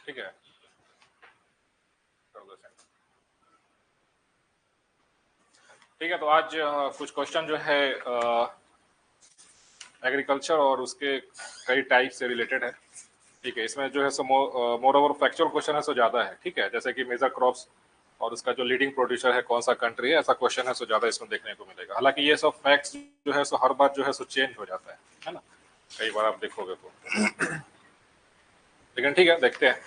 ठीक है, कर दो send। ठीक है, तो आज कुछ क्वेश्चन जो है एग्रीकल्चर और उसके कई टाइप से रिलेटेड है। ठीक है, इसमें जो है सो मोर ओवर फैक्चुअल क्वेश्चन है सो ज़्यादा है। ठीक है, जैसे कि मेजर क्रॉप्स और उसका जो लीडिंग प्रोड्यूसर है कौन सा कंट्री है, ऐसा क्वेश्चन है सो ज़्यादा इसमें देखने को मिलेगा। हालांकि ये सब फैक्ट्स जो है सो हर बार जो है सो चेंज हो जाता है ना, कई बार आप देखोगे तो। लेकिन ठीक है, देखते हैं।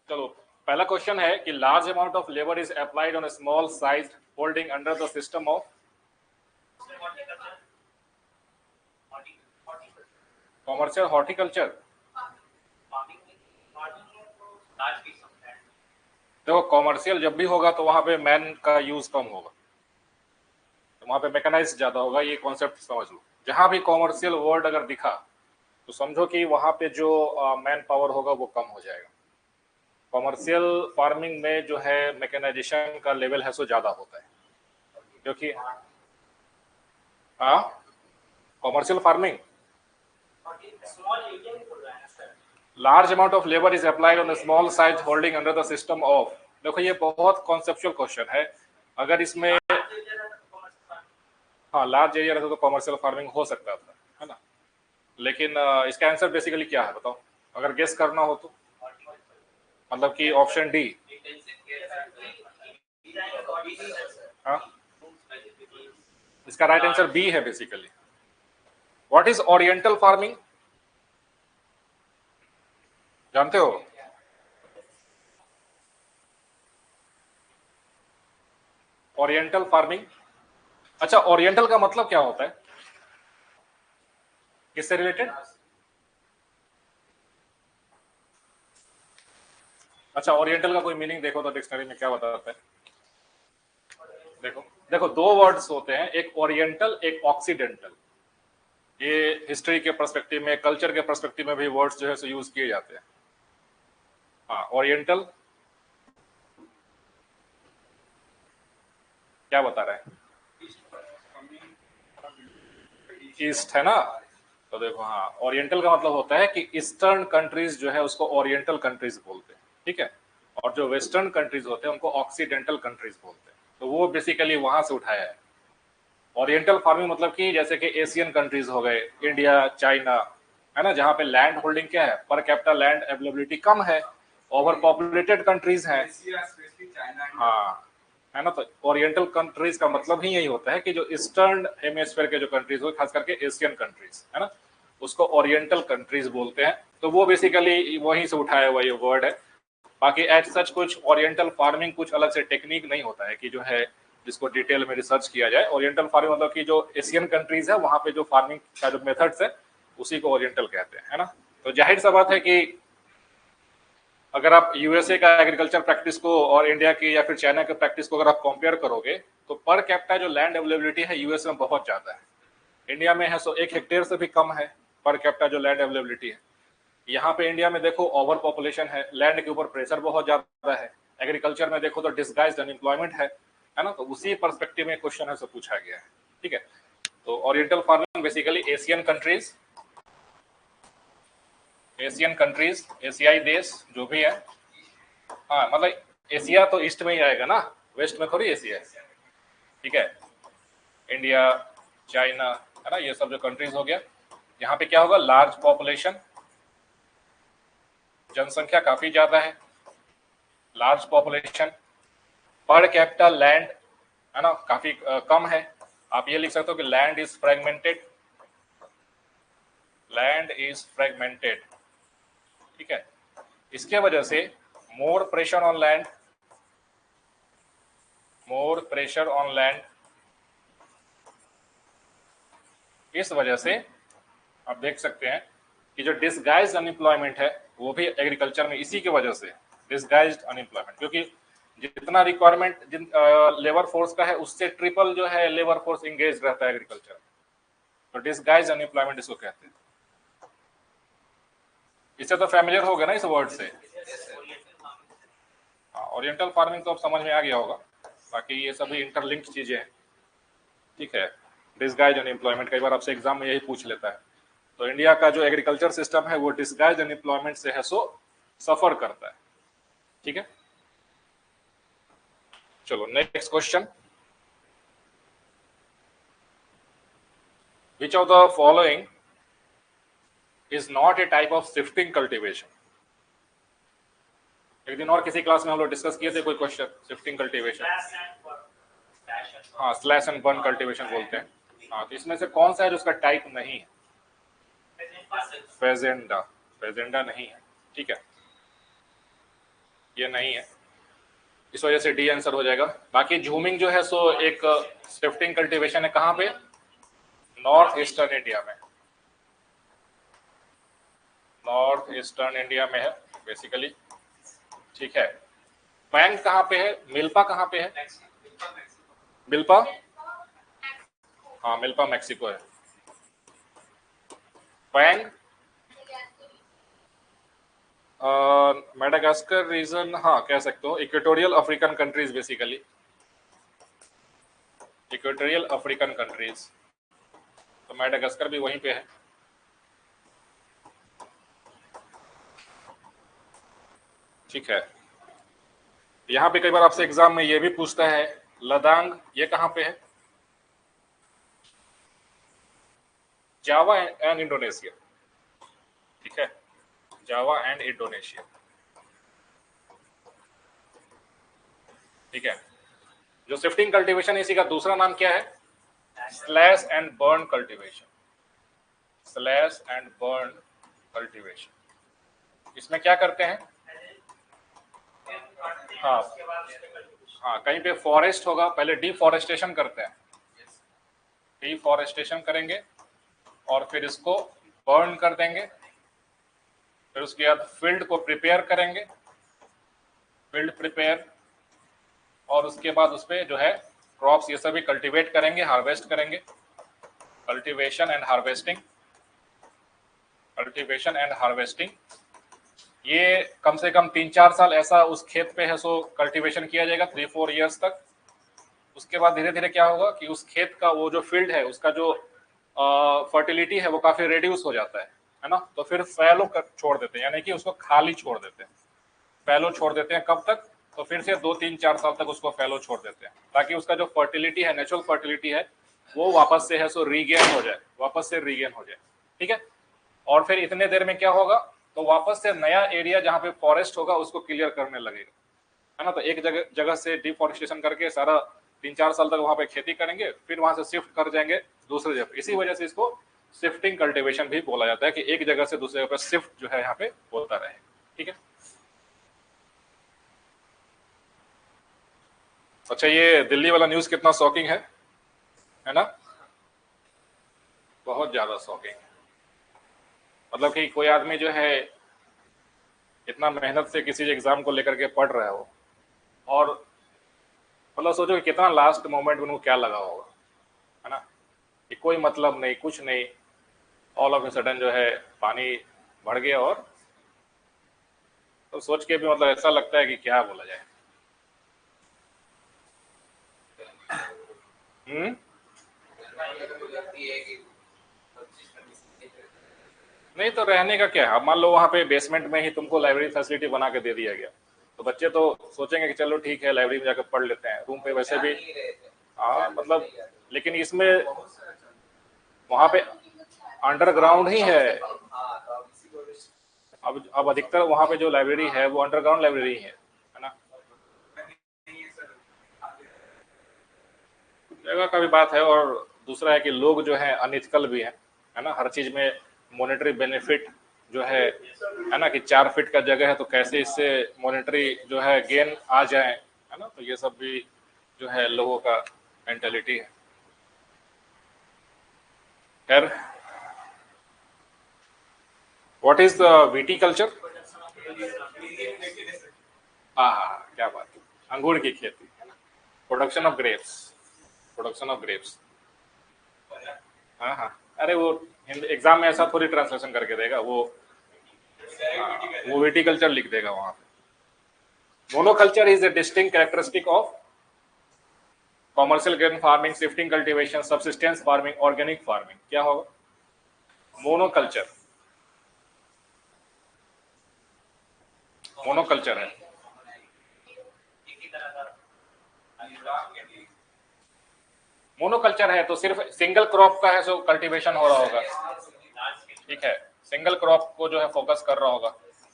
चलो, पहला क्वेश्चन है कि large amount of labour is applied on a small size holding under the system of commercial horticulture. देखो, कॉमर्शियल जब भी होगा तो वहां पे मैन का यूज कम होगा, तो वहां पे मैकेनाइज ज्यादा होगा, ये कॉन्सेप्ट समझ लो। जहां भी कॉमर्शियल वर्ड अगर दिखा तो समझो कि वहां पे जो मैन पावर होगा वो कम हो जाएगा। कॉमर्शियल फार्मिंग में जो है मैकेनाइजेशन का लेवल है सो ज्यादा होता है, क्योंकि हाँ, commercial farming large amount of labour is applied on small size holding under the system of. देखो, ये बहुत कॉन्सेप्चुअल क्वेश्चन है। अगर इसमें हाँ लार्ज एरिया रहता तो कॉमर्शियल फार्मिंग हो सकता था, है ना। लेकिन इसका आंसर बेसिकली क्या है बताओ, अगर गेस करना हो तो। मतलब कि ऑप्शन डी। हाँ, इसका राइट आंसर बी है basically. What is oriental farming, जानते हो? ओरिएंटल फार्मिंग, अच्छा ओरिएंटल का मतलब क्या होता है, किससे रिलेटेड? अच्छा, ओरिएंटल का कोई मीनिंग देखो तो डिक्शनरी में क्या बताता है। देखो देखो, दो वर्ड्स होते हैं, एक ओरिएंटल एक ऑक्सीडेंटल। ये हिस्ट्री के पर्सपेक्टिव में, कल्चर के पर्सपेक्टिव में भी वर्ड्स जो है सो यूज किए जाते हैं। हाँ, ओरिएंटल क्या बता रहा है, ईस्ट है ना। तो देखो, हाँ ओरिएंटल का मतलब होता है कि ईस्टर्न कंट्रीज जो है उसको ओरिएंटल कंट्रीज बोलते हैं। ठीक है, और जो वेस्टर्न कंट्रीज होते हैं उनको ऑक्सीडेंटल कंट्रीज बोलते हैं। तो वो बेसिकली वहां से उठाया है। ओरिएंटल फार्मिंग मतलब कि जैसे कि एशियन कंट्रीज हो गए, इंडिया, चाइना, है ना, जहाँ पे लैंड होल्डिंग क्या है, पर कैपिटा लैंड अवेलेबिलिटी कम है, ओवर पॉपुलेटेड कंट्रीज हैं। हाँ, है ना। तो ओरिएंटल कंट्रीज का मतलब ही यही होता है कि जो ईस्टर्न हेमिस्फीयर के जो कंट्रीज हो, खास करके एशियन कंट्रीज, है ना, उसको ओरिएंटल कंट्रीज बोलते हैं। तो वो बेसिकली वहीं से उठाया हुआ ये वर्ड है। बाकी एज सच कुछ ओरिएंटल फार्मिंग कुछ अलग से टेक्निक नहीं होता है कि जो है जिसको डिटेल में रिसर्च किया जाए। ओरिएंटल फार्मिंग मतलब कि जो एशियन कंट्रीज है वहां पे जो फार्मिंग का जो मेथड्स है उसी को ओरिएंटल कहते हैं, है ना। तो जाहिर सा बात है कि अगर आप यूएसए का एग्रीकल्चर प्रैक्टिस को और इंडिया की या फिर चाइना के प्रैक्टिस को अगर आप कंपेयर करोगे तो पर कैपिटा जो लैंड अवेलेबिलिटी है यूएस में बहुत ज्यादा है। इंडिया में है सो 1 हेक्टेयर से भी कम है पर कैपिटा जो लैंड अवेलेबिलिटी है। यहाँ पे इंडिया में देखो ओवर पॉपुलेशन है, लैंड के ऊपर प्रेशर बहुत ज्यादा है। एग्रीकल्चर में देखो तो डिस्गाइज्ड अनएम्प्लॉयमेंट है ना। तो उसी पर्सपेक्टिव में क्वेश्चन है सो पूछा गया है। ठीक है, तो oriental farming basically Asian countries, Asian countries, एशियाई देश जो भी है। हाँ, मतलब एशिया तो ईस्ट में ही आएगा ना, वेस्ट में थोड़ी एशिया है। ठीक है, इंडिया, चाइना, है ना, ये सब जो कंट्रीज हो गया, यहाँ पे क्या होगा, लार्ज पॉपुलेशन, जनसंख्या काफी ज्यादा है, लार्ज पॉपुलेशन, पर कैपिटल लैंड, है ना, काफी कम है। आप ये लिख सकते हो कि land is fragmented, land is fragmented. ठीक है, इसके वजह से more pressure on land, more pressure on land, इस वजह से आप देख सकते हैं कि जो डिसगाइज्ड अनएम्प्लॉयमेंट है वो भी एग्रीकल्चर में इसी की वजह से डिसगाइज्ड अनएम्प्लॉयमेंट, क्योंकि जितना रिक्वायरमेंट जिन लेबर फोर्स का है उससे ट्रिपल जो है लेबर फोर्स इंगेज रहता है एग्रीकल्चर। तो डिसगाइज्ड अनएम्प्लॉयमेंट इसको कहते हैं। इससे तो फैमिलियर हो गया ना इस वर्ड से। हाँ, ओरिएंटल फार्मिंग तो अब समझ में आ गया होगा, बाकी ये सभी इंटरलिंक्ड चीजें हैं। ठीक है, डिसगाइज्ड अनएम्प्लॉयमेंट कई बार आपसे एग्जाम में यही पूछ लेता है। तो इंडिया का जो एग्रीकल्चर सिस्टम है वो डिस्गाइज्ड अनएम्प्लॉयमेंट से है सो सफर करता है। ठीक है, चलो next question. Which of the following is not a type of shifting cultivation? एक दिन और किसी क्लास में हम लोग डिस्कस किए थे कोई क्वेश्चन शिफ्टिंग कल्टीवेशन। हाँ, स्लैश एंड बर्न कल्टीवेशन बोलते हैं। हाँ, तो इसमें से कौन सा है जो उसका टाइप नहीं है? फेजेंडा। फेजेंडा नहीं है, ठीक है, ये नहीं है, इस वजह से डी आंसर हो जाएगा। बाकी झूमिंग जो है सो एक शिफ्टिंग कल्टीवेशन है, कहाँ पे? नॉर्थ ईस्टर्न इंडिया में, नॉर्थ ईस्टर्न इंडिया में है बेसिकली। ठीक है, पैंग कहाँ पे है? मिल्पा कहाँ पे है? मिल्पा, हाँ मिल्पा मैक्सिको है। पैंग मेडागास्कर रीजन, हाँ कह सकते हो, equatorial African countries basically, equatorial African countries, तो मेडागास्कर भी वहीं पे है। ठीक है, यहाँ पे कई बार आपसे एग्जाम में ये भी पूछता है लदांग, ये कहाँ पे है? Java and Indonesia. ठीक है, जावा एंड इंडोनेशिया। ठीक है, जो शिफ्टिंग कल्टीवेशन है इसी का दूसरा नाम क्या है? Slash and burn cultivation. Slash and burn cultivation, इसमें क्या करते हैं? हाँ हाँ, कहीं पे फॉरेस्ट होगा, पहले डिफॉरेस्टेशन करते हैं, डिफॉरेस्टेशन करेंगे और फिर इसको बर्न कर देंगे, फिर उसके बाद फील्ड को प्रिपेयर करेंगे, फील्ड प्रिपेयर, और उसके बाद उस पर जो है क्रॉप्स ये सभी कल्टीवेट करेंगे, हार्वेस्ट करेंगे। Cultivation and harvesting, cultivation and harvesting, ये कम से कम 3-4 साल ऐसा उस खेत पे है सो कल्टीवेशन किया जाएगा, 3-4 ईयर्स तक। उसके बाद धीरे धीरे क्या होगा कि उस खेत का वो जो फील्ड है उसका जो फर्टिलिटी है वो काफी रिड्यूस हो जाता है ना, तो फिर फैलो कर छोड़ देते हैं, यानी कि उसको खाली छोड़ देते हैं। फैलो छोड़ देते हैं कब तक? तो फिर से 2-3-4 साल तक उसको फैलो छोड़ देते हैं, ताकि उसका जो फर्टिलिटी है, नेचुरल फर्टिलिटी है, वो वापस से है सो रीगेन हो जाए, वापस से रीगेन हो जाए। ठीक है, और फिर इतने देर में क्या होगा, तो वापस से नया एरिया जहाँ पे फॉरेस्ट होगा उसको क्लियर करने लगेगा, है ना। तो एक जगह से डिफॉरेस्टेशन करके सारा 3-4 साल तक वहां पे खेती करेंगे, फिर वहां से शिफ्ट कर जाएंगे दूसरे जगह। इसी वजह से इसको शिफ्टिंग कल्टीवेशन भी बोला जाता है कि एक जगह से दूसरे जगह पे शिफ्ट जो है यहाँ पे होता रहे। ठीक है, अच्छा ये दिल्ली वाला न्यूज कितना शॉकिंग है ना, बहुत ज्यादा शॉकिंग है। मतलब कि कोई आदमी जो है इतना मेहनत से किसी एग्जाम को लेकर के पढ़ रहा हो, और मतलब सोचो कि कितना लास्ट मोमेंट में उनको क्या लगा होगा, है ना, कि कोई मतलब नहीं, कुछ नहीं, ऑल ऑफ ए सडन जो है पानी बढ़ गया, और तो सोच के भी मतलब ऐसा लगता है कि क्या बोला जाए। नहीं तो रहने का क्या है, अब मान लो वहाँ पे बेसमेंट में ही तुमको लाइब्रेरी फैसिलिटी बना के दे दिया गया, तो बच्चे तो सोचेंगे कि चलो ठीक है लाइब्रेरी में जाकर पढ़ लेते हैं, रूम पे वैसे भी। हाँ मतलब, लेकिन इसमें वहाँ पे अंडरग्राउंड ही है। अब अधिकतर वहाँ पे जो लाइब्रेरी है वो अंडरग्राउंड लाइब्रेरी है ना। जगह का भी बात है, और दूसरा है कि लोग जो है अनइथिकल भी है ना, हर चीज में मॉनेटरी बेनिफिट जो है ना, कि 4 फीट का जगह है तो कैसे इससे मॉनेटरी जो है गेन आ जाए, है ना, तो ये सब भी जो है लोगों का मेंटेलिटी है। खैर, व्हाट इज द विटीकल्चर? हाँ हाँ, क्या बात है, अंगूर की खेती, production of grapes, production of grapes. हाँ हाँ, अरे वो एग्जाम में ऐसा थोड़ी ट्रांसलेशन करके देगा वो, वो विटीकल्चर लिख देगा वहां पे। Monoculture is a distinct characteristic of commercial grain farming, shifting cultivation, subsistence farming, organic farming. क्या होगा? मोनोकल्चर, मोनोकल्चर है। मोनोकल्चर है तो सिर्फ सिंगल क्रॉप का है, सो कल्टीवेशन हो रहा होगा, ठीक है, सिंगल क्रॉप को जो है फोकस कर रहा होगा,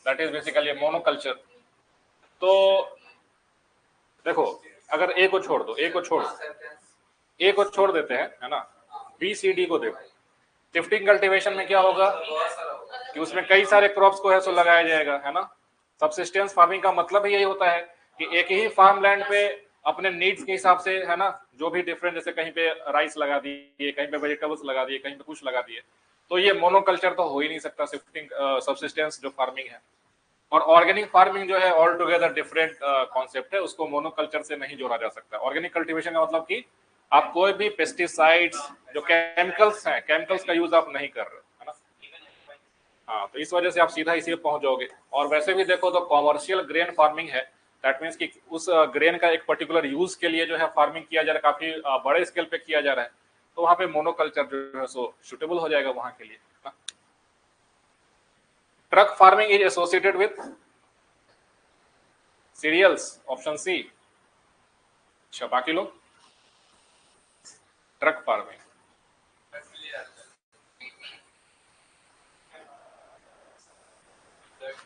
दैट इज बेसिकली मोनोकल्चर। तो देखो, अगर ए को छोड़ दो, ए को छोड़ ए को छोड़ देते हैं, है ना, बी सी डी को देखो। शिफ्टिंग कल्टीवेशन में क्या होगा कि उसमें कई सारे क्रॉप्स को है सो लगाया जाएगा, है ना। सबसिस्टेंस फार्मिंग का मतलब ही यही होता है कि एक ही फार्म लैंड पे अपने नीड्स के हिसाब से, है ना, जो भी डिफरेंट, जैसे कहीं पे राइस लगा दिए, कहीं पे वेजिटेबल्स लगा दिए, कहीं पे कुछ लगा दिए, तो ये मोनोकल्चर तो हो ही नहीं सकता, शिफ्टिंग सबसिस्टेंस जो फार्मिंग है। और ऑर्गेनिक फार्मिंग जो है ऑल टुगेदर डिफरेंट कॉन्सेप्ट है, उसको मोनोकल्चर से नहीं जोड़ा जा सकता। ऑर्गेनिक कल्टीवेशन का मतलब कि आप कोई भी पेस्टिसाइड्स, जो केमिकल्स हैं, केमिकल्स का यूज आप नहीं कर रहे, है ना। हाँ, तो इस वजह से आप सीधा इसी पे पहुंच जाओगे। और वैसे भी देखो तो कॉमर्शियल ग्रेन फार्मिंग है, दैट मीन्स कि उस ग्रेन का एक पर्टिकुलर यूज के लिए जो है फार्मिंग किया जा रहा है, काफी बड़े स्केल पे किया जा रहा है, तो वहां पे मोनोकल्चर जो है सो सुटेबल हो जाएगा वहां के लिए। Truck farming is associated with cereals, option C. अच्छा, बाकी लोग ट्रक फार्मिंग।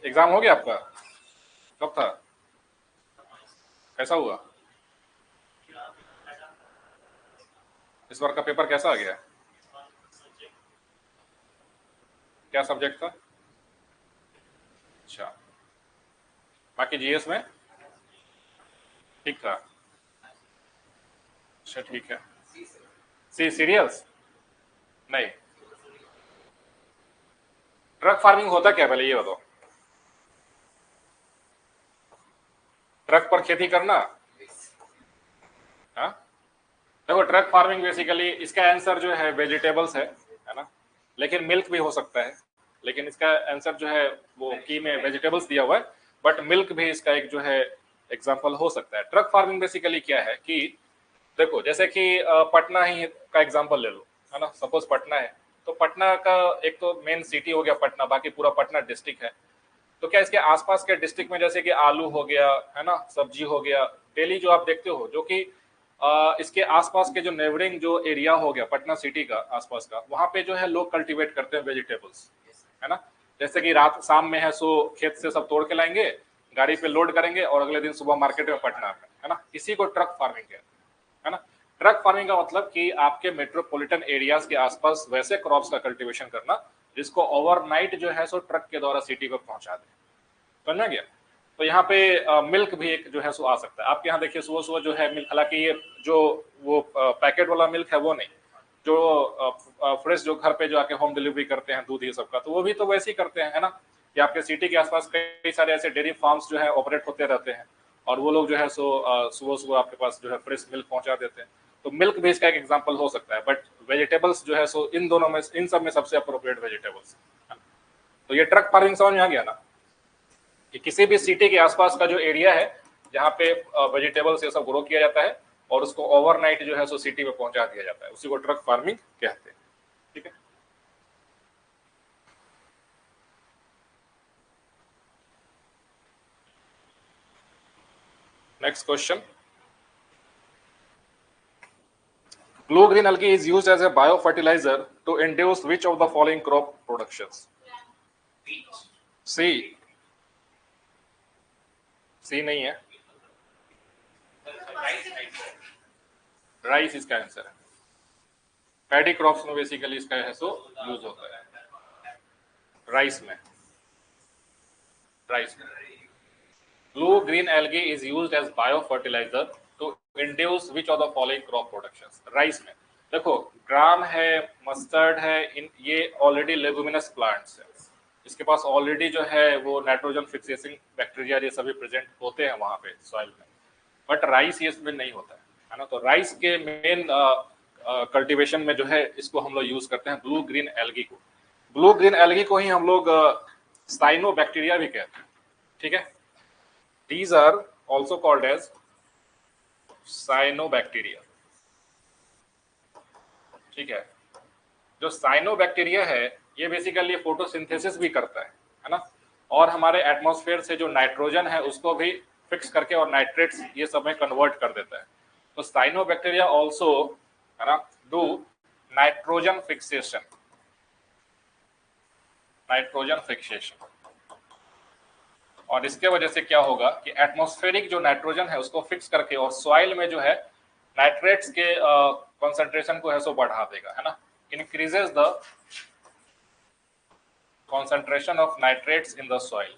एग्जाम हो गया आपका? कब था? कैसा हुआ? इस बार का पेपर कैसा आ गया? क्या सब्जेक्ट था? अच्छा, बाकी जीएस में ठीक था? अच्छा, ठीक है। सी सीरियल्स नहीं। ट्रक फार्मिंग होता क्या, पहले ये बताओ। ट्रक पर खेती करना, हाँ। देखो, ट्रक फार्मिंग बेसिकली इसका आंसर जो है वेजिटेबल्स है ना, लेकिन मिल्क भी हो सकता है, लेकिन इसका आंसर जो है वो की में वेजिटेबल्स दिया हुआ है, बट मिल्क भी इसका एक जो है एग्जांपल हो सकता है। ट्रक फार्मिंग बेसिकली क्या है कि देखो, जैसे कि पटना ही का एग्जांपल ले लो, है ना, सपोज पटना है, तो पटना का एक तो मेन सिटी हो गया पटना, बाकी पूरा पटना डिस्ट्रिक्ट है। तो क्या इसके आसपास के डिस्ट्रिक्ट में जैसे कि आलू हो गया, है ना, सब्जी हो गया, डेली जो आप देखते हो, जो कि इसके आसपास के जो नेबरिंग जो एरिया हो गया पटना सिटी का आसपास का, वहां पे जो है लोग कल्टीवेट करते हैं वेजिटेबल्स, है ना। जैसे कि रात शाम में है सो खेत से सब तोड़ के लाएंगे, गाड़ी पे लोड करेंगे और अगले दिन सुबह मार्केट में पटना में, है ना, इसी को ट्रक फार्मिंग कहते हैं, है ना। ट्रक फार्मिंग का मतलब कि आपके मेट्रोपॉलिटन एरियाज के आसपास वैसे क्रॉप्स का कल्टीवेशन करना जिसको ओवरनाइट जो है सो ट्रक के द्वारा सिटी को पहुंचा दे। समझ में गया? तो यहाँ पे मिल्क भी एक जो है सो आ सकता है। आपके यहाँ देखिए सुबह सुबह जो है मिल्क, हालांकि ये जो वो पैकेट वाला मिल्क है वो नहीं, जो फ्रेश जो घर पे जो आके होम डिलीवरी करते हैं दूध ये सब का, तो वो भी तो वैसे ही करते हैं, है ना, कि आपके सिटी के आसपास कई सारे ऐसे डेयरी फार्म्स जो है ऑपरेट होते रहते हैं, और वो लोग जो है सो सुबह सुबह आपके पास जो है फ्रेश मिल्क पहुंचा देते हैं। तो मिल्क भी इसका एक एग्जाम्पल हो सकता है, बट वेजिटेबल्स जो है सो इन दोनों में, इन सब में सबसे अप्रोप्रिएट वेजिटेबल्स। तो ये ट्रक फार्मिंग समझ में आ गया ना, कि किसी भी सिटी के आसपास का जो एरिया है जहाँ पे वेजिटेबल्स ये सब ग्रो किया जाता है और उसको ओवरनाइट जो है सो सिटी में पहुंचा दिया जाता है, उसी को ट्रक फार्मिंग कहते हैं। ठीक है, next question. Blue green algae is used as a biofertilizer to induce which of the following crop productions? सी, सी नहीं है, राइस इसका आंसर है। पैडी क्रॉप्स में बेसिकली इसका है सो यूज होता है, राइस में, राइस में। Blue green algae is used as biofertilizer to induce which of the following crop productions? Rice में देखो, ग्राम है, मस्टर्ड है, इन ये ऑलरेडी लेगुमिनस प्लांट्स है, इसके पास ऑलरेडी जो है वो नाइट्रोजन फिक्सेसिंग बैक्टीरिया ये सभी प्रेजेंट होते हैं वहां पे सॉइल में, बट राइस ये इसमें नहीं होता है ना। तो राइस के मेन कल्टीवेशन में जो है इसको हम लोग यूज करते हैं ब्लू ग्रीन एल्गी को। ब्लू ग्रीन एल्गी को ही हम लोग साइनो बैक्टीरिया भी कहते हैं, ठीक है। These are also called as cyanobacteria, ठीक है। जो साइनोबैक्टीरिया है ये बेसिकली फोटोसिंथेसिस भी करता है ना, और हमारे एटमॉस्फेयर से जो नाइट्रोजन है उसको भी फिक्स करके और नाइट्रेट्स ये सब में कन्वर्ट कर देता है। तो साइनोबैक्टीरिया ऑल्सो, है ना, do nitrogen fixation, nitrogen fixation. और इसके वजह से क्या होगा कि एटमॉस्फेरिक जो नाइट्रोजन है उसको फिक्स करके और सॉइल में जो है नाइट्रेट्स के कॉन्सेंट्रेशन को है सो बढ़ा देगा, है ना, increases the concentration of nitrates in the soil,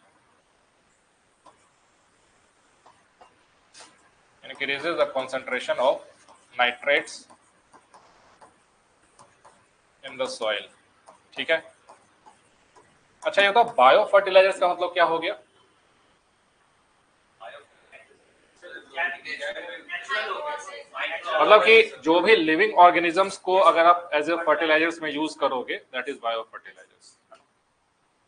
increases the concentration of nitrates in the soil। ठीक है। अच्छा ये तो बायो फर्टिलाइजर्स का मतलब क्या हो गया? मतलब कि जो भी लिविंग ऑर्गेनिजम्स को अगर आप एज ए फर्टिलाइजर्स में यूज करोगे, दैट इज बायो फर्टिलाइजर्स।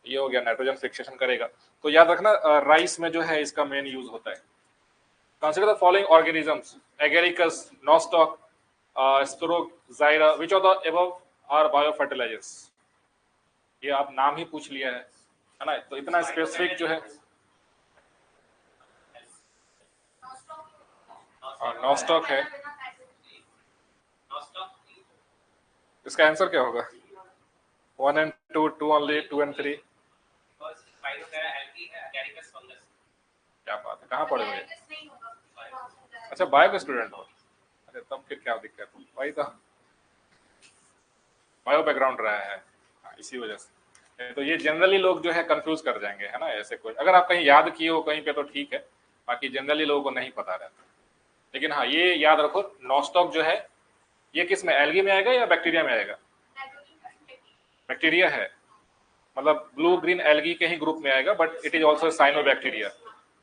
ये हो गया, नाइट्रोजन फिक्सेशन करेगा। तो याद रखना राइस में जो है इसका मेन यूज होता है। Consider the following organisms: Agaricus, Nostoc, Sporogyra. Which of the above are biofertilizers? ये आप नाम ही पूछ लिया है ना, तो इतना स्पेसिफिक जो है। नॉस्टॉक है। इसका आंसर क्या होगा? 1 and 2, 2 only, 2 and 3। क्या बात है, कहाँ पढ़े हुए? अच्छा बायो के स्टूडेंट हो? अरे तब फिर क्या दिक्कत है, वही तो बायो बैकग्राउंड रहा है। इसी वजह से तो ये जनरली लोग जो है कंफ्यूज कर जाएंगे, है ना, ऐसे कुछ अगर आप कहीं याद किए हो कहीं पे तो ठीक है, बाकी जनरली लोगों को नहीं पता रहता। लेकिन हाँ ये याद रखो, नॉस्टॉक जो है ये किस में, एल्गी में आएगा या बैक्टीरिया में आएगा? बैक्टीरिया है, मतलब ब्लू ग्रीन एल्गी के ही ग्रुप में आएगा, but it is also cyanobacteria,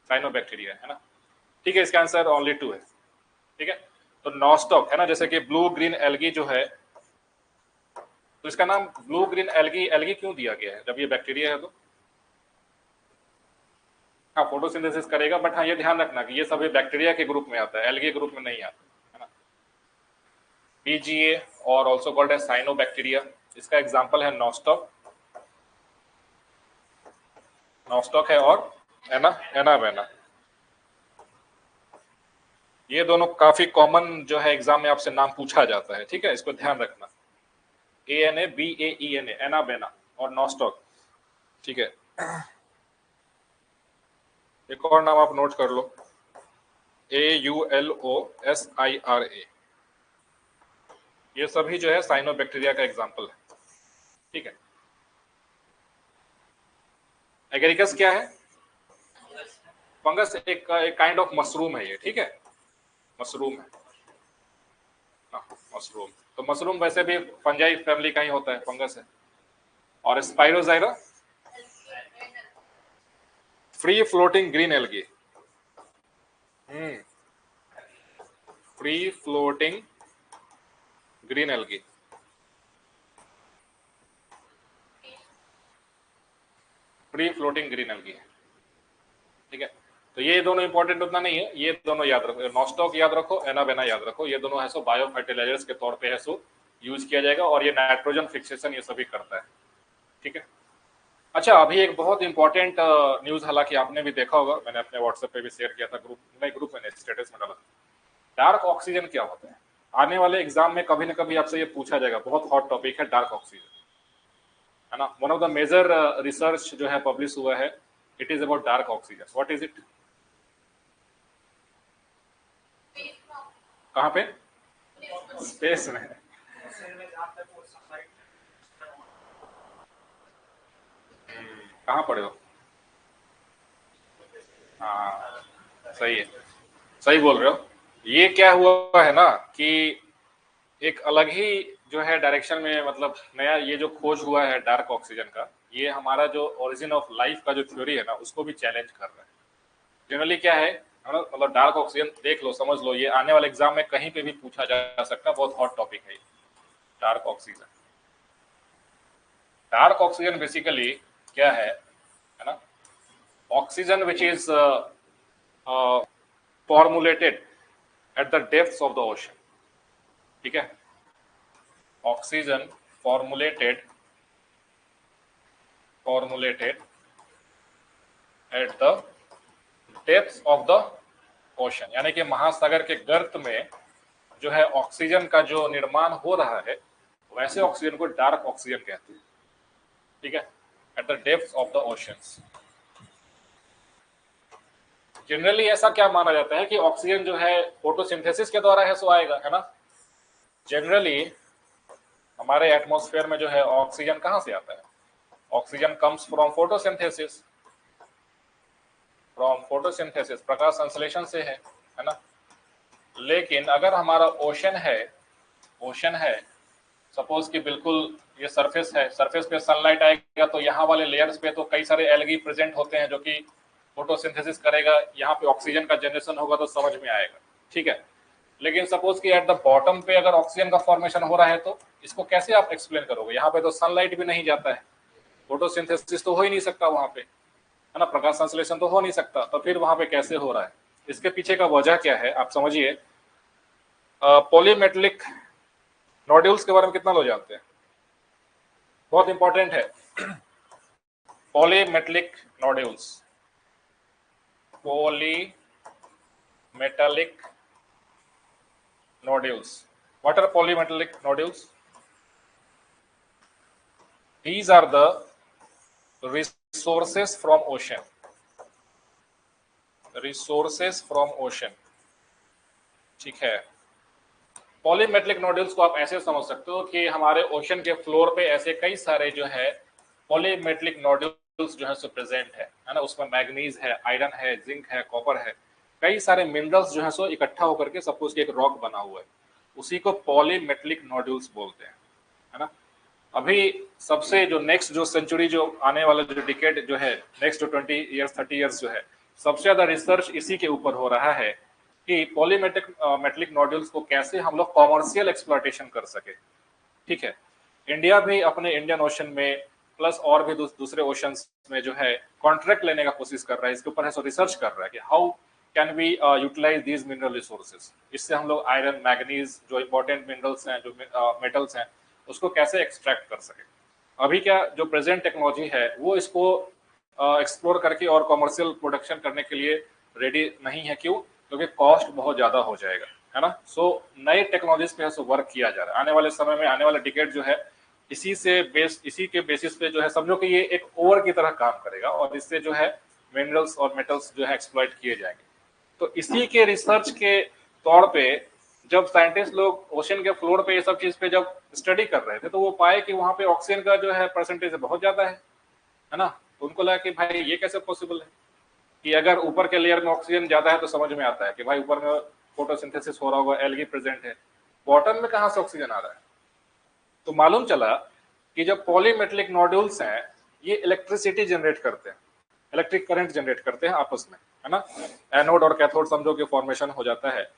cyanobacteria, है ना। ठीक है, इसका आंसर ओनली 2 है। ठीक है, तो नॉस्टॉक है ना, जैसे कि ब्लू ग्रीन एल्गी जो है, तो इसका नाम ब्लू ग्रीन एल्गी, एल्गी क्यों दिया गया है जब ये बैक्टीरिया है? तो हाँ फोटोसिंथेसिस करेगा, बट हाँ ये ध्यान रखना कि ये सभी बैक्टीरिया के ग्रुप में आता है, एल्गी ग्रुप में नहीं आता, है ना। पीजीए और ऑल्सो कॉल्ड है साइनोबैक्टीरिया। इसका एग्जांपल है नॉस्टॉक, नॉस्टॉक है और एनाबेना। ये दोनों काफी कॉमन जो है एग्जाम में आपसे नाम पूछा जाता है, ठीक है, इसको ध्यान रखना। ANABAENA, एनाबेना और नॉस्टॉक। ठीक है, एक और नाम आप नोट कर लो, AULOSIRA। ये सभी जो है साइनोबैक्टीरिया का एग्जाम्पल है। ठीक है, एगेरिकस क्या है? फंगस, एक काइंड ऑफ मशरूम है ये, ठीक है, मशरूम है। मशरूम, तो मशरूम वैसे भी फंजाई फैमिली का ही होता है, फंगस है। और spirogyra, free floating green algae. Free floating green algae, free floating green algae है। ठीक है, तो ये दोनों इंपॉर्टेंट उतना नहीं है, ये दोनों याद रखो, नॉस्टॉक याद रखो, एनाबेना याद रखो, ये दोनों है सो बायो फर्टिलाइजर्स के तौर पे है सो यूज किया जाएगा, और ये नाइट्रोजन फिक्सेशन ये सभी करता है। ठीक है, अच्छा अभी एक बहुत इंपॉर्टेंट न्यूज, हालांकि आपने भी देखा होगा, मैंने अपने व्हाट्सएप पे भी शेयर किया था, ग्रुप में स्टेटस में डाला। डार्क ऑक्सीजन क्या होता है? आने वाले एग्जाम में कभी ना कभी आपसे ये पूछा जाएगा, बहुत हॉट टॉपिक है डार्क ऑक्सीजन, है ना। One of the major research जो है पब्लिश हुआ है, it is about dark oxygen. What is it? कहाँ पे? स्पेस में। कहाँ पढ़े हो? हाँ सही है, सही बोल रहे हो। ये क्या हुआ है ना कि एक अलग ही जो है डायरेक्शन में, मतलब नया ये जो खोज हुआ है डार्क ऑक्सीजन का, ये हमारा जो ओरिजिन ऑफ लाइफ का जो थ्योरी है ना उसको भी चैलेंज कर रहा है। जनरली क्या है ना, मतलब डार्क ऑक्सीजन देख लो, समझ लो, ये आने वाले एग्जाम में कहीं पे भी पूछा जा सकता है, बहुत हॉट टॉपिक है ये dark oxygen. Dark oxygen basically क्या है ना, oxygen which is formulated at the depths of the ocean. ठीक है, oxygen formulated formulated at the depths of the ocean, यानी कि महासागर के गर्त में जो है ऑक्सीजन का जो निर्माण हो रहा है वैसे ऑक्सीजन को डार्क ऑक्सीजन कहते हैं, ठीक है, at the depths of the oceans. Generally ऐसा क्या माना जाता है कि ऑक्सीजन जो है फोटोसिंथेसिस के द्वारा है सो आएगा, है ना। जनरली हमारे एटमॉस्फेयर में जो है ऑक्सीजन कहां से आता है? ऑक्सीजन कम्स फ्रॉम फोटोसिंथेसिस, प्रकाश संश्लेषण से है ना। लेकिन अगर हमारा ओशन है सपोज कि बिल्कुल ये सरफेस है, सरफेस पे सनलाइट आएगा तो यहाँ वाले लेयर्स पे तो कई सारे एल्गी प्रेजेंट होते हैं जो कि फोटोसिंथेसिस करेगा, यहाँ पे ऑक्सीजन का जनरेशन होगा तो समझ में आएगा, ठीक है। लेकिन सपोज कि एट द बॉटम पे अगर ऑक्सीजन का फॉर्मेशन हो रहा है तो इसको कैसे आप एक्सप्लेन करोगे? यहाँ पे तो सनलाइट भी नहीं जाता है, फोटोसिंथेसिस तो हो ही नहीं सकता वहां पे, है ना, प्रकाश संश्लेषण तो हो नहीं सकता, तो फिर वहां पे कैसे हो रहा है? इसके पीछे का वजह क्या है आप समझिए। पॉलीमेटलिक नोड्यूल्स के बारे में कितना लोग जानते हैं? बहुत इंपॉर्टेंट है। पॉलीमेटलिक nodules, polymetallic nodules. What are polymetallic nodules? These are the resources from ocean. Resources from ocean, ठीक है। पॉलीमेटलिक नोड्यूल्स को आप ऐसे समझ सकते हो कि हमारे ओशन के फ्लोर पे ऐसे कई सारे जो है पॉलीमेटलिक नोड्यूल्स जो है सो प्रेजेंट है ना। उसमें मैग्नीज है, आयरन है, जिंक है, कॉपर है, कई सारे मिनरल्स जो है सो इकट्ठा होकर के सपोज कि एक रॉक बना हुआ है, उसी को पॉलीमेटलिक नोड्यूल्स बोलते हैं, है ना। अभी सबसे जो नेक्स्ट जो सेंचुरी जो आने वाला जो डिकेड जो है नेक्स्ट 20 ईयर्स 30 ईयर्स जो है सबसे ज्यादा रिसर्च इसी के ऊपर हो रहा है कि पॉलीमेटलिक नोड्यूल्स को कैसे हम लोग कॉमर्शियल एक्सप्लॉयटेशन कर सके, ठीक है। इंडिया भी अपने इंडियन ओशन में प्लस और भी दूसरे ओशंस में जो है कॉन्ट्रैक्ट लेने का कोशिश कर रहा है, इसके ऊपर है सो रिसर्च कर रहा है कि how can we utilize these mineral resources. इससे हम लोग आयरन, मैग्नीज जो इंपॉर्टेंट मिनरल्स हैं, जो मेटल्स हैं, उसको कैसे एक्सट्रैक्ट कर सके। अभी क्या जो प्रेजेंट टेक्नोलॉजी है वो इसको एक्सप्लोर करके और कॉमर्शियल प्रोडक्शन करने के लिए रेडी नहीं है। क्यों? क्योंकि कॉस्ट बहुत ज्यादा हो जाएगा, है ना। सो नए टेक्नोलॉजीज पे सो वर्क किया जा रहा है। आने वाले समय में, आने वाला डिकेड जो है इसी के बेसिस पे जो है समझो कि ये एक ओवर की तरह काम करेगा और इससे जो है मिनरल्स और मेटल्स जो है एक्सप्लॉइट किए जाएंगे। तो इसी के रिसर्च के तौर पे जब साइंटिस्ट लोग ओशन के फ्लोर पे ये सब चीज पे जब स्टडी कर रहे थे तो वो पाए कि वहां पे ऑक्सीजन का जो है परसेंटेज बहुत ज्यादा है ना। तो उनको लगा कि भाई ये कैसे पॉसिबल है कि अगर ऊपर के लेयर में ऑक्सीजन ज्यादा है तो समझ में आता है कि भाई ऊपर में फोटोसिंथेसिस हो रहा होगा, एल्गी प्रेजेंट है, बॉटम में कहां से ऑक्सीजन आ रहा है? तो मालूम चला कि जब पॉलीमेटलिक नोड्यूल्स हैं ये इलेक्ट्रिसिटी जनरेट करते हैं, इलेक्ट्रिक करंट जनरेट करते हैं आपस में, है ना। एनोड और कैथोड समझो कि फॉर्मेशन हो जाता है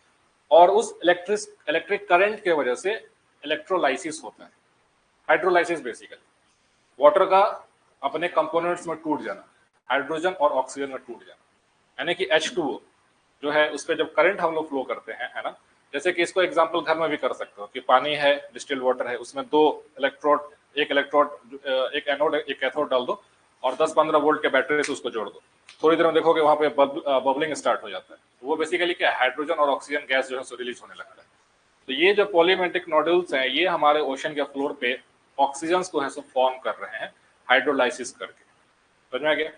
और उस इलेक्ट्रिक करंट के वजह से इलेक्ट्रोलाइसिस होता है, हाइड्रोलाइसिस बेसिकली। वाटर का अपने कंपोनेंट्स में टूट जाना, हाइड्रोजन और ऑक्सीजन में टूट जाना, यानी कि H2O जो है उस पर जब करंट हम लोग फ्लो करते हैं, है ना। जैसे कि इसको एग्जांपल घर में भी कर सकते हो कि पानी है, डिस्टिल्ड वाटर है, उसमें एक एनोड एक कैथोड डाल दो और 10-15 वोल्ट के बैटरी से उसको जोड़ दो, थोड़ी देर में देखोगे वहां पे बबलिंग स्टार्ट हो जाता है। वो बेसिकली क्या, हाइड्रोजन और ऑक्सीजन गैस जो है रिलीज होने लगता है। तो ये जो पॉलीमेट्रिक नोड्यूल्स हैं ये हमारे ओशन के फ्लोर पे ऑक्सीजन को है सो फॉर्म कर रहे हैं हाइड्रोलाइसिस करके, समझ में आ गया।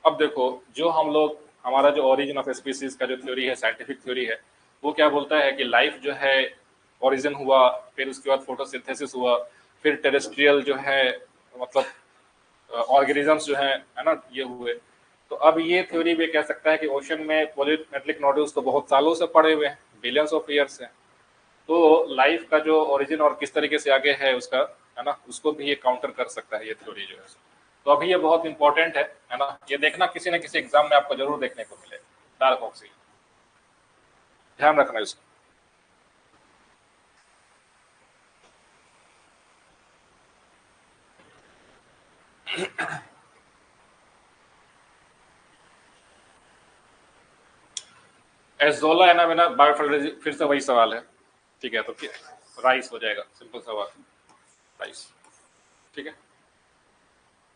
अब देखो जो हम लोग हमारा जो ओरिजिन ऑफ स्पीसीज का जो थ्योरी है, साइंटिफिक थ्योरी है, वो क्या बोलता है कि लाइफ जो है ओरिजिन हुआ, फिर उसके बाद फोटोसिंथेसिस हुआ, फिर टेरेस्ट्रियल जो है मतलब ऑर्गेनिजम्स जो है ना ये हुए। तो अब ये थ्योरी भी कह सकता है कि ओशन में पॉलीमेटलिक नोड्यूल्स तो बहुत सालों से पड़े हुए हैं, बिलियंस ऑफ ईयर्स हैं। तो लाइफ का जो ओरिजिन और किस तरीके से आगे है उसका, है ना, उसको भी ये काउंटर कर सकता है ये थ्योरी जो है। तो अभी ये बहुत इंपॉर्टेंट है ना। ये देखना किसी न किसी एग्जाम में आपको जरूर देखने को मिले, डार्क ऑक्सीजन, ध्यान रखना इसको। एजोला एनावेना बायोफिल्ट्रेशन, फिर से वही सवाल है, ठीक है। तो राइस हो जाएगा, सिंपल सवाल, राइस, ठीक है।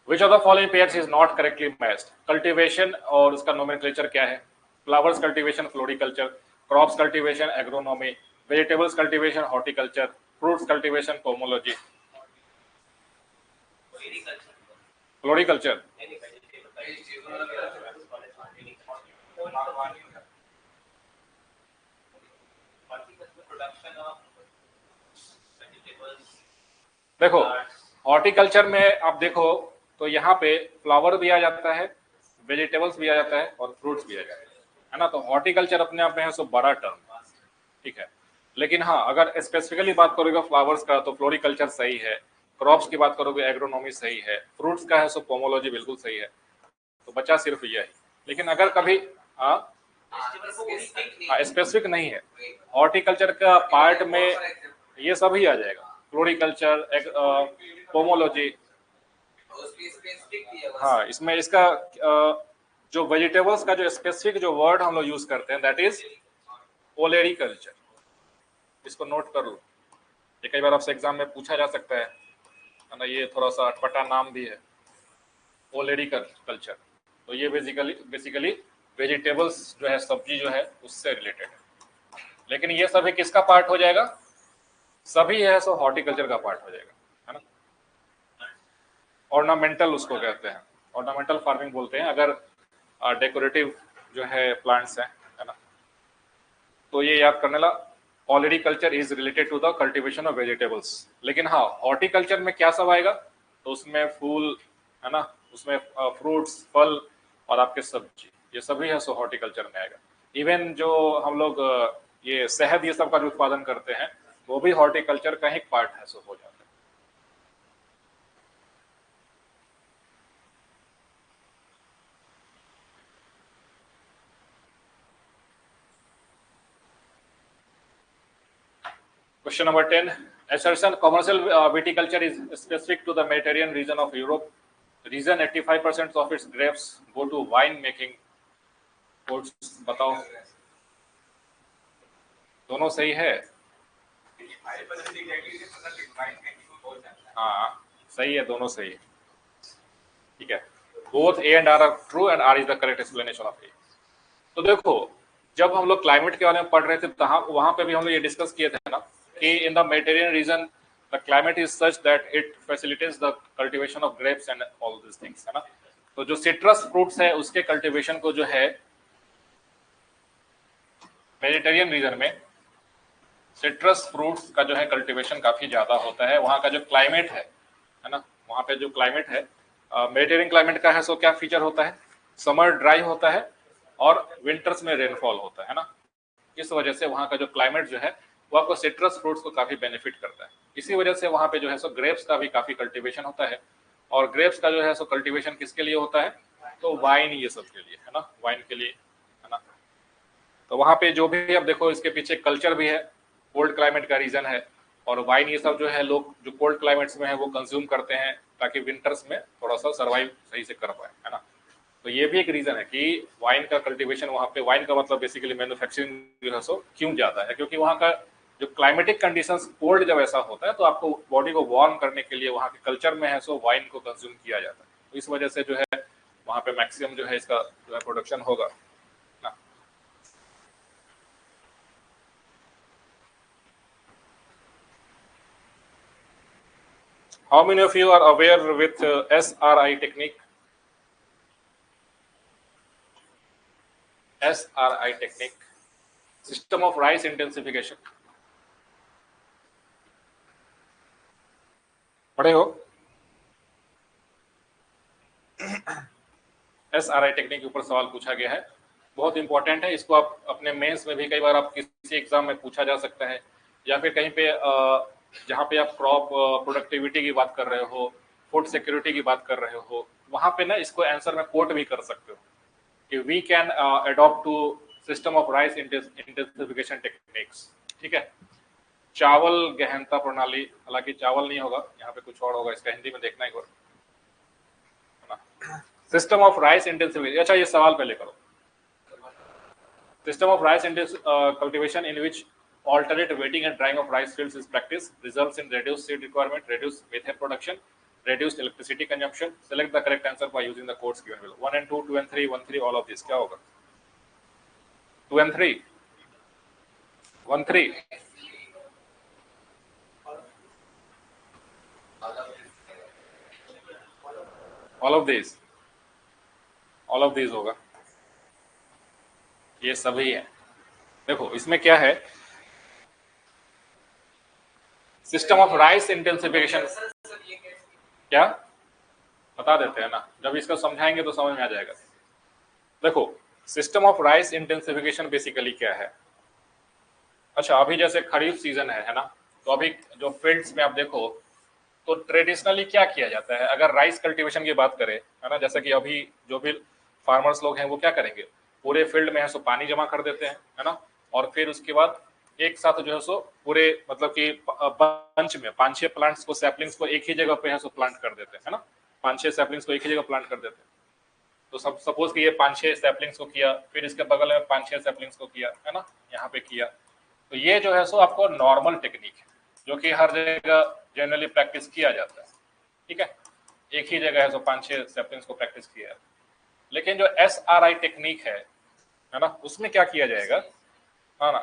Which of the following pairs is not correctly matched? Cultivation और उसका नोमेनक्लेचर क्या है? Flowers cultivation floriculture, crops cultivation agronomy, vegetables cultivation horticulture, fruits cultivation pomology. Floriculture. देखो हॉर्टिकल्चर में आप देखो तो यहाँ पे फ्लावर भी आ जाता है, वेजिटेबल्स भी आ जाता है और फ्रूट्स भी आ जाता है ना। तो हॉर्टिकल्चर अपने आप में है सो बड़ा टर्म, ठीक है। लेकिन हाँ अगर स्पेसिफिकली बात करोगे फ्लावर्स का तो फ्लोरिकल्चर सही है, क्रॉप्स की बात करोगे एग्रोनॉमी सही है, फ्रूट्स का है सो पोमोलॉजी बिल्कुल सही है। तो बचा सिर्फ ये है। लेकिन अगर कभी हाँ स्पेसिफिक नहीं है, हॉर्टिकल्चर का पार्ट में ये सभी आ जाएगा, फ्लोरिकल्चर पोमोलॉजी। हाँ इसमें इसका जो वेजिटेबल्स का जो स्पेसिफिक जो वर्ड हम लोग यूज करते हैं दैट इज ओलेरिकल्चर। इसको नोट कर लो, ये कई बार आपसे एग्जाम में पूछा जा सकता है ना। ये थोड़ा सा अटपटा नाम भी है, ओलेरिकल्चर। तो ये बेसिकली वेजिटेबल्स जो है, सब्जी जो है उससे रिलेटेड है। लेकिन ये सभी किसका पार्ट हो जाएगा? सभी है सो हॉर्टिकल्चर का पार्ट हो जाएगा, है ना। ऑर्नामेंटल उसको कहते हैं, ऑर्नामेंटल फार्मिंग बोलते हैं अगर डेकोरेटिव जो है प्लांट्स हैं, है ना। तो ये याद करने ला, olericulture is related to the cultivation of vegetables. लेकिन हाँ हॉर्टिकल्चर में क्या सब आएगा? तो उसमें फूल, है ना, उसमें फ्रूट्स, फल और आपके सब्जी, ये सभी है सो हॉर्टिकल्चर में आएगा। इवन जो हम लोग ये शहद ये सब का जो उत्पादन करते हैं वो भी हॉर्टिकल्चर का ही पार्ट है सो हो जाता है। Question number 10. Assertion commercial viticulture is specific to the Mediterranean region of Europe. Region 85% of its grapes go to wine making. Quotes बताओ। दोनों सही है? हाँ सही है, दोनों सही है, ठीक है। Both A and R true and R is the correct explanation of A. तो देखो जब हम लोग क्लाइमेट के बारे में पढ़ रहे थे तो वहां पे भी हम लोग ये डिस्कस किए थे ना कि in the Mediterranean reason the climate is such that it facilitates the cultivation of grapes and all this things, है ना। तो जो सिट्रस फ्रूट्स है उसके कल्टीवेशन को जो है मेडिटेरियन रीजन में सिट्रस फ्रूट्स का जो है कल्टीवेशन काफी ज्यादा होता है। वहाँ का जो क्लाइमेट है ना, वहाँ पे जो क्लाइमेट है मेडिटेरियन क्लाइमेट का है सो क्या फीचर होता है? समर ड्राई होता है और विंटर्स में रेनफॉल होता है ना। इस वजह से वहाँ का जो क्लाइमेट जो है वो आपको सिट्रस फ्रूट्स को काफी बेनिफिट करता है। इसी वजह से वहाँ पे जो है सो ग्रेप्स का भी काफी कल्टीवेशन होता है। और ग्रेप्स का जो है सो कल्टीवेशन किसके लिए होता है? तो वाइन ये सब के लिए, है ना, वाइन के लिए, है ना। तो वहाँ पे जो भी अब देखो इसके पीछे कल्चर भी है, कोल्ड क्लाइमेट का रीजन है। और वाइन ये सब जो है लोग जो कोल्ड क्लाइमेट्स में है वो कंज्यूम करते हैं ताकि विंटर्स में थोड़ा सा सर्वाइव सही से कर पाए, है ना। तो ये भी एक रीजन है कि वाइन का कल्टीवेशन वहाँ पे, वाइन का मतलब बेसिकली मैन्युफैक्चरिंग जो है सो क्यों ज्यादा है, क्योंकि वहाँ का जो क्लाइमेटिक कंडीशंस कोल्ड जब ऐसा होता है तो आपको बॉडी को वार्म करने के लिए वहाँ के कल्चर में है सो वाइन को कंज्यूम किया जाता है। तो इस वजह से जो है वहाँ पे मैक्सिमम जो है इसका जो है प्रोडक्शन होगा ना। How many of you are aware with SRI technique? SRI technique, system of rice intensification, पढ़े हो? SRI टेक्निक के ऊपर सवाल पूछा गया है, बहुत इंपॉर्टेंट है। इसको आप अपने मेंस में भी कई बार आप किसी एग्जाम में पूछा जा सकता है, या फिर कहीं पे जहाँ पे आप क्रॉप प्रोडक्टिविटी की बात कर रहे हो, फूड सिक्योरिटी की बात कर रहे हो, वहां पे ना इसको आंसर में कोट भी कर सकते हो कि we can adopt to system of rice intensification techniques, ठीक है। चावल गहनता प्रणाली, हालांकि चावल नहीं होगा यहाँ पे, कुछ और होगा, इसका हिंदी में देखना एक बार। सिस्टम ऑफ राइस इंटेंसिफिकेशन, अच्छा ये सवाल पहले करो। System of rice cultivation in which alternate wetting and drying of rice fields is practiced results in reduced seed requirement, reduced methane production, reduced electricity consumption. Select the correct answer by using the codes given below. 1 and 2, 2 and 3, 1 3, all of these क्या होगा? 2 and 3, 1 3, all of these होगा, ये सभी है। देखो इसमें क्या है, सिस्टम ऑफ राइस इंटेंसिफिकेशन, क्या बता देते हैं ना, जब इसको समझाएंगे तो समझ में आ जाएगा। देखो system of rice intensification basically क्या है। अच्छा अभी जैसे खरीफ सीजन है ना, तो अभी जो फील्ड्स में आप देखो तो ट्रेडिशनली क्या किया जाता है, अगर राइस कल्टीवेशन की बात करें है ना, जैसे कि अभी जो भी फार्मर्स लोग हैं वो क्या करेंगे, पूरे फील्ड में है सो पानी जमा कर देते हैं है ना, और फिर उसके बाद एक साथ जो है सो पूरे मतलब कि बंच में 5-6 प्लांट्स को, सैपलिंग्स को एक ही जगह पे है सो प्लांट कर देते हैं है ना, 5-6 सैपलिंग्स को एक ही जगह प्लांट कर देते हैं। तो सब सपोज कि ये 5-6 सैपलिंग्स को किया, फिर इसके बगल में 5-6 सैपलिंग्स को किया है ना, यहाँ पे किया, तो ये जो है सो आपको नॉर्मल टेक्निक है जो कि हर जगह जनरली प्रैक्टिस किया जाता है, ठीक है, एक ही जगह है तो 5-6 सैपलिंग्स को प्रैक्टिस किया है। लेकिन जो SRI टेक्निक है ना, उसमें क्या किया जाएगा है ना,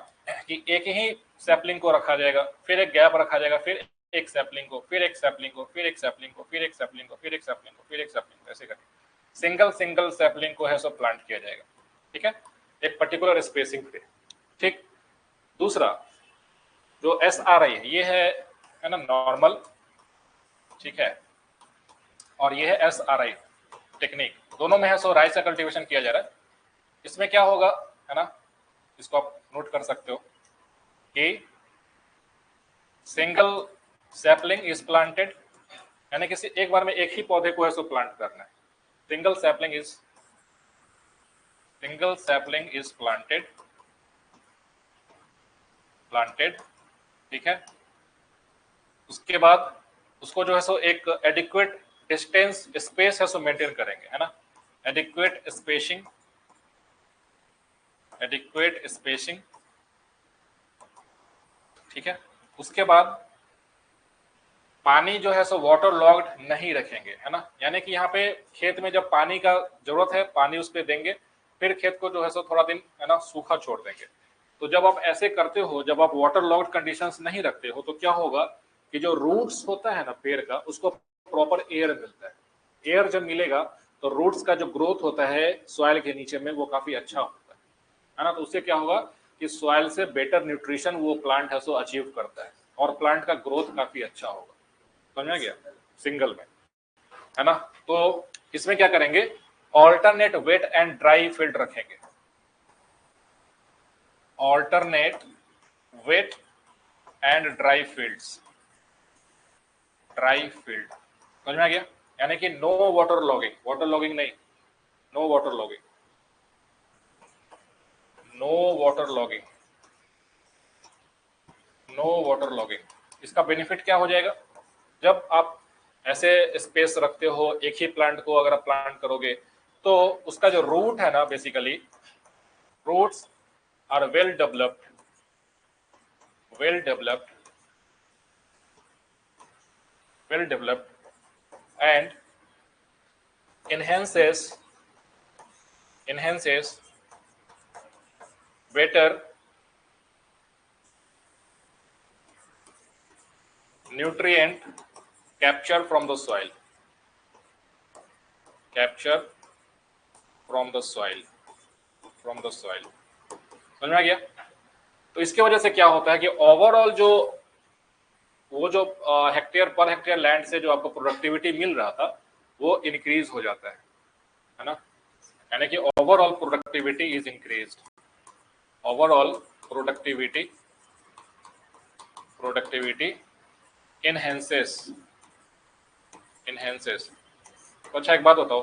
कि एक ही सैपलिंग को रखा जाएगा, फिर एक गैप रखा जाएगा, फिर एक सैपलिंग को, फिर एक सैपलिंग को, फिर एक सैपलिंग को, फिर एक सैपलिंग को, फिर एक सैपलिंग को, फिर एक सैपलिंग को, ऐसे करके सिंगल सैपलिंग को है सो प्लांट किया जाएगा, ठीक है, एक पर्टिकुलर स्पेसिंग पे, ठीक। दूसरा जो SRI है ये है ना नॉर्मल, ठीक है, और ये है SRI टेक्निक, दोनों में है सो राइस का कल्टीवेशन किया जा रहा है। इसमें क्या होगा है ना, इसको आप नोट कर सकते हो कि सिंगल सैपलिंग इज प्लांटेड, यानी किसी एक बार में एक ही पौधे को है सो प्लांट करना है, सिंगल सैपलिंग इज प्लांटेड, ठीक है। उसके बाद उसको जो है सो एक एडिक्वेट डिस्टेंस स्पेस है सो मेंटेन करेंगे है ना, एडिक्वेट स्पेसिंग, ठीक है। उसके बाद पानी जो है सो वाटर लॉग्ड नहीं रखेंगे है ना, यानी कि यहाँ पे खेत में जब पानी का जरूरत है पानी उस पर देंगे, फिर खेत को जो है सो थोड़ा दिन है ना सूखा छोड़ देंगे। तो जब आप ऐसे करते हो, जब आप वाटर लॉग्ड कंडीशंस नहीं रखते हो, तो क्या होगा कि जो रूट्स होता है ना पेड़ का, उसको प्रॉपर एयर मिलता है, एयर जब मिलेगा तो रूट्स का जो ग्रोथ होता है सॉइल के नीचे में वो काफी अच्छा होता है ना, तो उससे क्या होगा कि सॉइल से बेटर न्यूट्रिशन वो प्लांट है सो अचीव करता है और प्लांट का ग्रोथ काफी अच्छा होगा, समझ में गया, सिंगल में है ना। तो इसमें क्या करेंगे, alternate wet and dry field रखेंगे, alternate wet and dry field, समझ में आ गया, यानी कि नो वाटर लॉगिंग नहीं, नो वाटर लॉगिंग। इसका बेनिफिट क्या हो जाएगा, जब आप ऐसे स्पेस रखते हो एक ही प्लांट को अगर आप प्लांट करोगे तो उसका जो रूट है ना, basically roots are well developed and enhances better nutrient capture from the soil, समझ में आ गया। तो इसके वजह से क्या होता है कि ओवरऑल जो हेक्टेयर पर हेक्टेयर लैंड से जो आपको प्रोडक्टिविटी मिल रहा था वो इंक्रीज हो जाता है ना, यानी कि overall productivity is increased, overall productivity enhances। तो अच्छा एक बात बताओ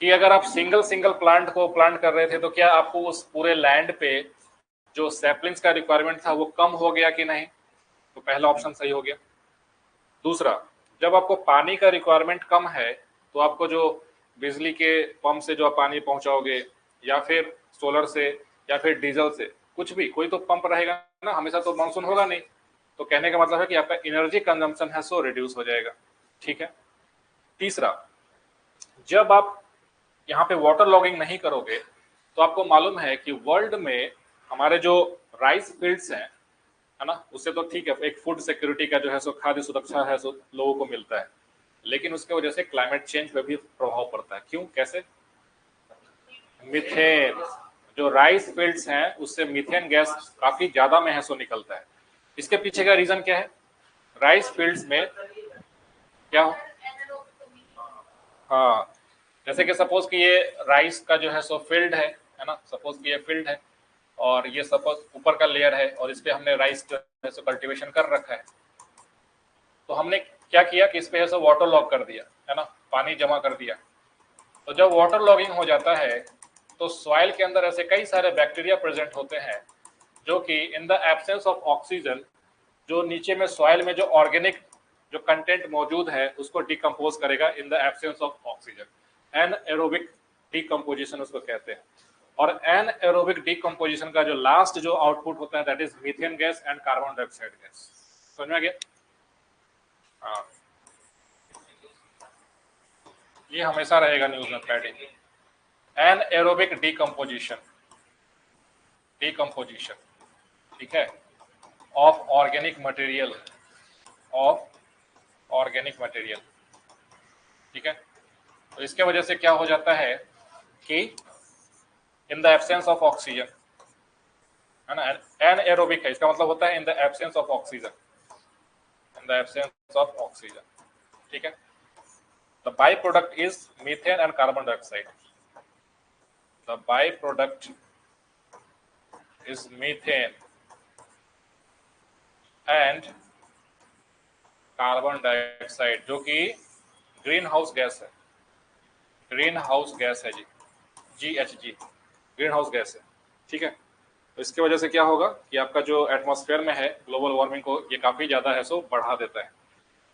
कि अगर आप सिंगल प्लांट को प्लांट कर रहे थे तो क्या आपको उस पूरे लैंड पे जो सैपलिंग्स का रिक्वायरमेंट था वो कम हो गया कि नहीं, तो पहला ऑप्शन सही हो गया। दूसरा, जब आपको पानी का रिक्वायरमेंट कम है तो आपको जो बिजली के पंप से जो आप पानी पहुंचाओगे या फिर सोलर से या फिर डीजल से, कुछ भी, कोई तो पंप रहेगा ना, हमेशा तो मानसून होगा नहीं, तो कहने का मतलब है कि आपका एनर्जी कंजम्पशन है सो रिड्यूस हो जाएगा, ठीक है। तीसरा, जब आप यहाँ पे वाटर लॉगिंग नहीं करोगे तो आपको मालूम है कि वर्ल्ड में हमारे जो राइस फील्ड्स हैं, है ना, उससे तो ठीक है, एक फूड सिक्योरिटी का जो है सो खाद्य सुरक्षा है सो लोगों को मिलता है, लेकिन उसके वजह से क्लाइमेट चेंज पे भी प्रभाव पड़ता है। क्यों, कैसे? मीथेन, जो राइस फील्ड्स हैं उससे मीथेन गैस काफी ज्यादा में है सो निकलता है। इसके पीछे का रीजन क्या है? राइस फील्ड्स में क्या हो? हाँ, जैसे कि सपोज कि ये राइस का जो है सो फील्ड है ना, सपोज कि ये फील्ड है और ये सपोज ऊपर का लेयर है और इस पे हमने राइस जो है सो कल्टीवेशन कर रखा है। तो हमने क्या किया कि इस पे है सो वाटर लॉग कर दिया, है ना, पानी जमा कर दिया। तो जब वाटर लॉगिंग हो जाता है तो सॉइल के अंदर ऐसे कई सारे बैक्टीरिया प्रेजेंट होते हैं जो कि in the absence of oxygen, जो नीचे में सॉइल में जो ऑर्गेनिक जो कंटेंट मौजूद है उसको डिकम्पोज करेगा in the absence of oxygen. Anaerobic decomposition उसको कहते हैं। और एनएरोबिक डिकम्पोजिशन का जो लास्ट जो आउटपुट होता है that is methane gas and carbon dioxide gas. समझ में आ गया? हाँ, ये हमेशा रहेगा न्यूज में पैडिंग। एनएरोबिक डिकम्पोजिशन, डिकम्पोजिशन, ठीक है, of organic material, of organic material, ठीक है। तो इसके वजह से क्या हो जाता है कि in the absence of oxygen, है ना, एनएरोबिक है, इसका मतलब होता है in the absence of oxygen, in the absence of oxygen, ठीक है। The by product is methane and carbon dioxide, the by product is methane and carbon dioxide, जो कि ग्रीन हाउस गैस है, ग्रीन हाउस गैस है जी, GHG, green house gas है, ठीक है। तो इसकी वजह से क्या होगा कि आपका जो एटमॉस्फेयर में है ग्लोबल वार्मिंग को ये काफी ज्यादा है सो बढ़ा देता है।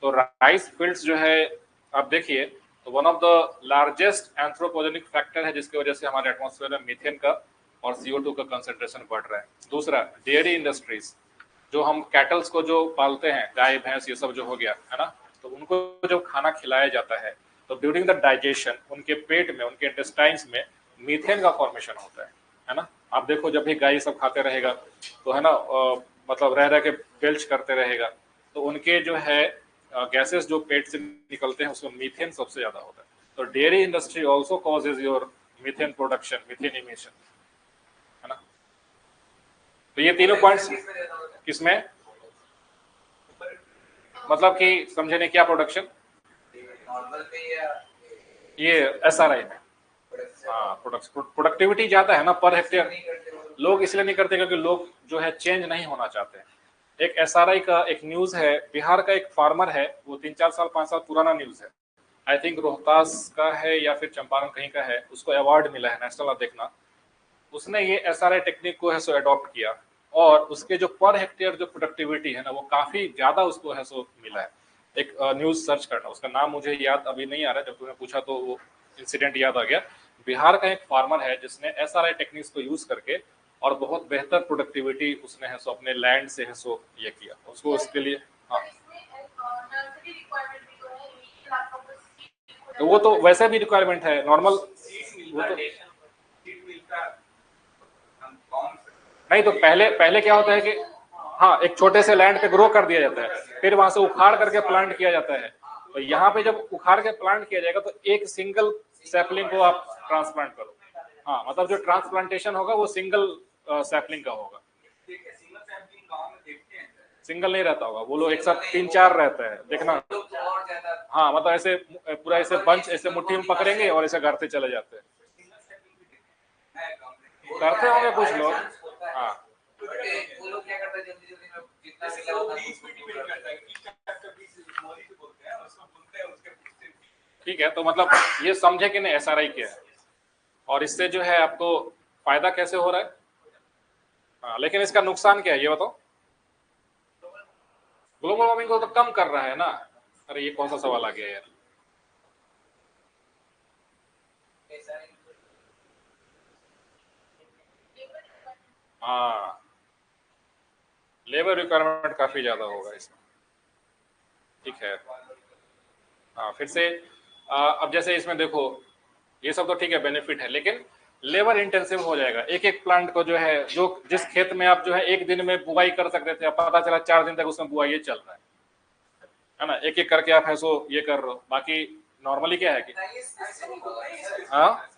तो राइस फील्ड्स जो है आप देखिए तो one of the largest anthropogenic factor है जिसकी वजह से हमारे एटमॉस्फेयर में मीथेन का और CO2 का कंसेंट्रेशन बढ़ रहा है। दूसरा, डेयरी इंडस्ट्रीज, जो हम कैटल्स को जो पालते हैं, गाय भैंस ये सब जो हो गया है ना, तो उनको जब खाना खिलाया जाता है तो ड्यूरिंग द डाइजेशन उनके पेट में, उनके इंटेस्टाइन्स में मीथेन का फॉर्मेशन होता है ना। आप देखो जब भी गाय सब खाते रहेगा तो है ना, मतलब रह रह के बेल्च करते रहेगा, तो उनके जो है गैसेस जो पेट से निकलते हैं उसमें मीथेन सबसे ज्यादा होता है। तो dairy industry also causes your methane production, methane emission, है ना। तो ये तीनों पॉइंट्स किसमें, मतलब कि समझे नहीं क्या प्रोडक्शन? ये SRI में। हाँ, प्रोडक्टिविटी ज्यादा है ना पर हेक्टेयर। लोग इसलिए नहीं करते क्योंकि लोग जो है चेंज नहीं होना चाहते हैं। एक SRI का एक न्यूज है, बिहार का एक फार्मर है, वो 3-4 साल 5 साल पुराना न्यूज है, आई थिंक रोहतास का है या फिर चंपारण कहीं का है, उसको अवार्ड मिला है नेशनल, आप देखना। उसने ये SRI टेक्निक को है सो अडॉप्ट किया और उसके जो पर हेक्टेयर जो प्रोडक्टिविटी है ना वो काफी ज्यादा उसको है सो मिला है। एक न्यूज सर्च करना, उसका नाम मुझे याद अभी नहीं आ रहा, जब तुम्हें पूछा तो वो इंसिडेंट याद आ गया। बिहार का एक फार्मर है जिसने SRI टेक्निक्स को यूज करके और बहुत बेहतर प्रोडक्टिविटी उसने है सो अपने लैंड से है सो ये किया उसको, उसके लिए। हाँ, तो वो तो वैसे भी रिक्वायरमेंट है नॉर्मल, वो तो नहीं। तो पहले पहले क्या होता है कि हाँ, एक छोटे से लैंड पे ग्रो कर दिया जाता है, फिर वहां से उखाड़ करके प्लांट किया जाता है। तो यहाँ पे जब उखाड़ के प्लांट किया जाएगा तो एक सिंगल सैपलिंग को आप ट्रांसप्लांट करो। हाँ, मतलब जो ट्रांसप्लांटेशन होगा वो सिंगल सैपलिंग का होगा, सिंगल नहीं रहता होगा, वो लोग एक साथ 3-4 रहता है, देखना। हाँ, मतलब ऐसे पूरा ऐसे बंच ऐसे मुट्ठी में पकड़ेंगे और ऐसे करते चले जाते हैं, करते होंगे कुछ लोग। हाँ, ठीक है, तो मतलब ये समझे कि नहीं SRI क्या है और इससे जो है आपको फायदा कैसे हो रहा है। हाँ, लेकिन इसका नुकसान क्या है ये बताओ। ग्लोबल वार्मिंग को तो कम कर रहा है ना। अरे ये कौन सा सवाल आ गया यार। हाँ, लेबर रिक्वायरमेंट काफी ज्यादा होगा इसमें, ठीक है। हाँ, फिर से अब जैसे इसमें देखो, ये सब तो ठीक है, बेनिफिट है, लेकिन लेबर इंटेंसिव हो जाएगा। एक एक प्लांट को जो है, जो जिस खेत में आप जो है एक दिन में बुआई कर सकते थे, अब पता चला 4 दिन तक उसमें बुआई ये चल रहा है ना, एक एक करके आप ऐसो ये कर रहे हो। बाकी नॉर्मली क्या है कि हाँ,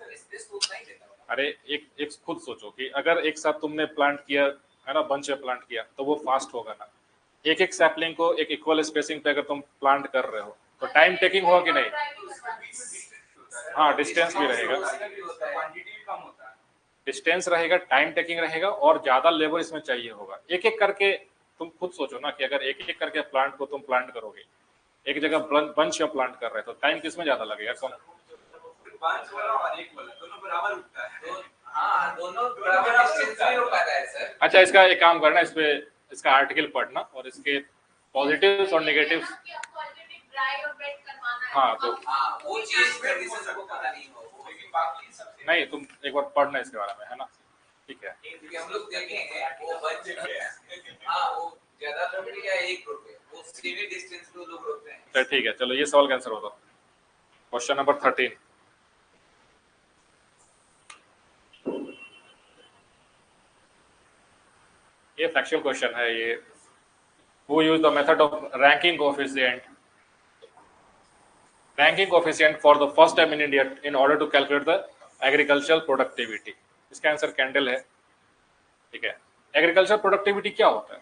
अरे एक एक खुद सोचो कि अगर एक साथ तुमने प्लांट किया है ना, बंच में प्लांट किया, तो वो फास्ट होगा ना। एक एक सैपलिंग को एक इक्वल स्पेसिंग पे अगर तुम प्लांट कर रहे हो तो टाइम टेकिंग होगा कि नहीं? हाँ, डिस्टेंस भी रहेगा, डिस्टेंस रहेगा, टाइम टेकिंग रहेगा, और ज्यादा लेबर इसमें चाहिए होगा। एक एक करके तुम खुद सोचो ना कि अगर एक एक करके प्लांट को तुम प्लांट करोगे, एक जगह बंच में प्लांट कर रहे हो, तो टाइम किसमें ज्यादा लगेगा? कम। अच्छा, इसका एक काम करना, इस पे इसका आर्टिकल पढ़ना और इसके पॉजिटिव्स और नेगेटिव्स। हाँ, तो वो चीज नहीं, तुम एक बार पढ़ना इसके बारे में, है ना? ठीक है, हम लोग देखेंगे वो बंच हाँ, वो ज्यादा लोग या एक ग्रुप है, वो सेमी डिस्टेंस दो लोग होते हैं। तो ठीक है, चलो ये सवाल का आंसर होगा क्वेश्चन नंबर 13। ये फैक्चुअल क्वेश्चन है ये। Who use the method of ranking coefficient for the first time in India in order to calculate the agricultural productivity? इसका आंसर कैंडल है। ठीक है, एग्रीकल्चर प्रोडक्टिविटी क्या होता है?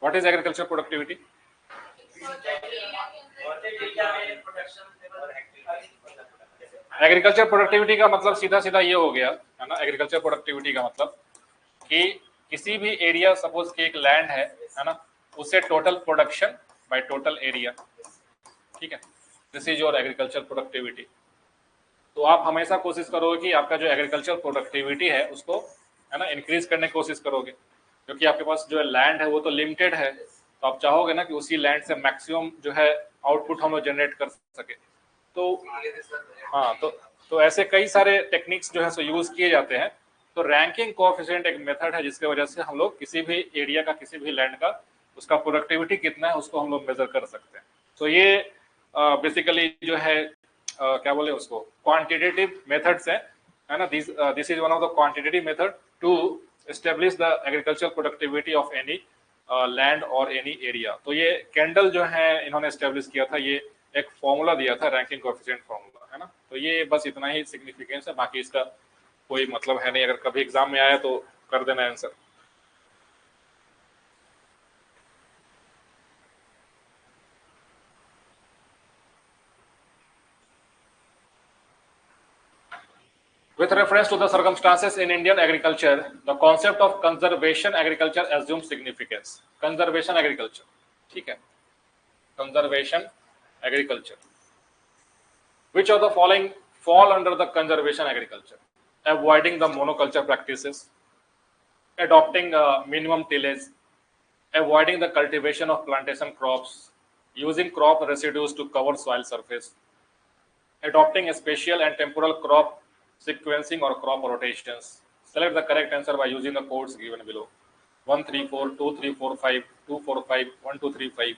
What is agriculture productivity? Agriculture productivity का मतलब सीधा सीधा ये हो गया, है ना? एग्रीकल्चर प्रोडक्टिविटी का मतलब कि किसी भी एरिया, सपोज कि एक लैंड है ना, उससे total production by total area. ठीक है, this is your agriculture productivity. तो आप हमेशा कोशिश करोगे कि आपका जो एग्रीकल्चर प्रोडक्टिविटी है उसको, है ना, इंक्रीज करने की कोशिश करोगे, क्योंकि आपके पास जो लैंड है वो तो लिमिटेड है, तो आप चाहोगे ना कि उसी लैंड से मैक्सिमम जो है आउटपुट हम लोग जनरेट कर सके। तो हाँ, तो ऐसे कई सारे टेक्निक्स जो है सो यूज किए जाते हैं। तो रैंकिंग कोएफिशिएंट एक मेथड है जिसके वजह से हम लोग किसी भी एरिया का, किसी भी लैंड का, उसका प्रोडक्टिविटी कितना है उसको हम लोग मेजर कर सकते हैं। तो ये बेसिकली जो है क्या बोले उसको, क्वांटिटेटिव मेथड्स है ना। This is one of the quantitative method to establish the agriculture productivity of any land और एनी एरिया। तो ये कैंडल जो है इन्होंने एस्टेब्लिश किया था, ये एक फॉर्मूला दिया था, रैंकिंग कोएफिशिएंट फॉर्मूला, है ना। तो ये बस इतना ही सिग्निफिकेंस है, बाकी इसका कोई मतलब है नहीं। अगर कभी एग्जाम में आया तो कर देना answer. With reference to the circumstances in Indian agriculture, the concept of conservation agriculture assumes significance. Conservation agriculture, ठीक है, conservation agriculture. Which of the following fall under the conservation agriculture? Avoiding the monoculture practices, adopting minimum tillage, avoiding the cultivation of plantation crops, using crop residues to cover soil surface, adopting a spatial and temporal crop sequencing or crop rotations. Select the correct answer by using the codes given below. 1 3 4 2 3 4 5 2 4 5 1 2 3 5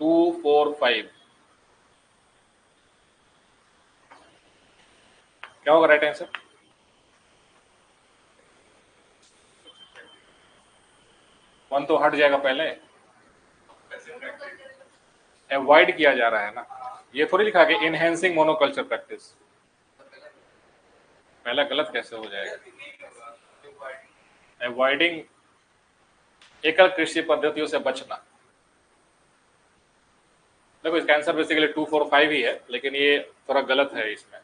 2 4 5। क्या होगा right answer? One तो हट जाएगा, पहले avoid किया जा रहा है ना, ये थोड़ी लिखा कि इनहेंसिंग मोनोकल्चर प्रैक्टिस। पहला गलत कैसे हो जाएगा? अवॉइडिंग एकल कृषि पद्धतियों से बचना। देखो इसका आंसर बेसिकली 2 4 5 ही है, लेकिन ये थोड़ा गलत है इसमें।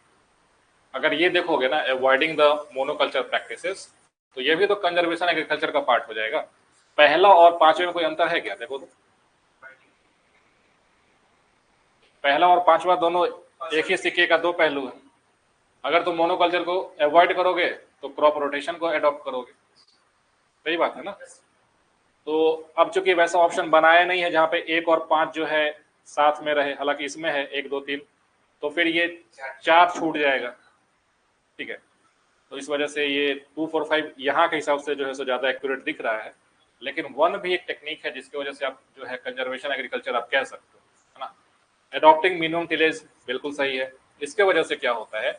अगर ये देखोगे ना, अवॉइडिंग द मोनोकल्चर प्रैक्टिसेस, तो ये भी तो कंजर्वेशन एग्रीकल्चर का पार्ट हो जाएगा। पहला और पांचवें में कोई अंतर है क्या? देखो तो पहला और पांचवा दोनों एक ही सिक्के का दो पहलू है। अगर तुम मोनोकल्चर को अवॉइड करोगे तो क्रॉप रोटेशन को अडॉप्ट करोगे, सही बात है ना। तो अब चूंकि वैसा ऑप्शन बनाया नहीं है जहां पे 1 और 5 जो है साथ में रहे, हालांकि इसमें है 1 2 3, तो फिर ये 4 छूट जाएगा। ठीक है, तो इस वजह से ये 2 4 5 यहाँ के हिसाब से जो है सो ज्यादा एक्यूरेट दिख रहा है। लेकिन वन भी एक टेक्निक है जिसकी वजह से आप जो है कंजर्वेशन एग्रीकल्चर आप कह सकते हो, है ना। एडॉप्टिंग मिनिमम टिलेज बिल्कुल सही है। इसके वजह से क्या होता है,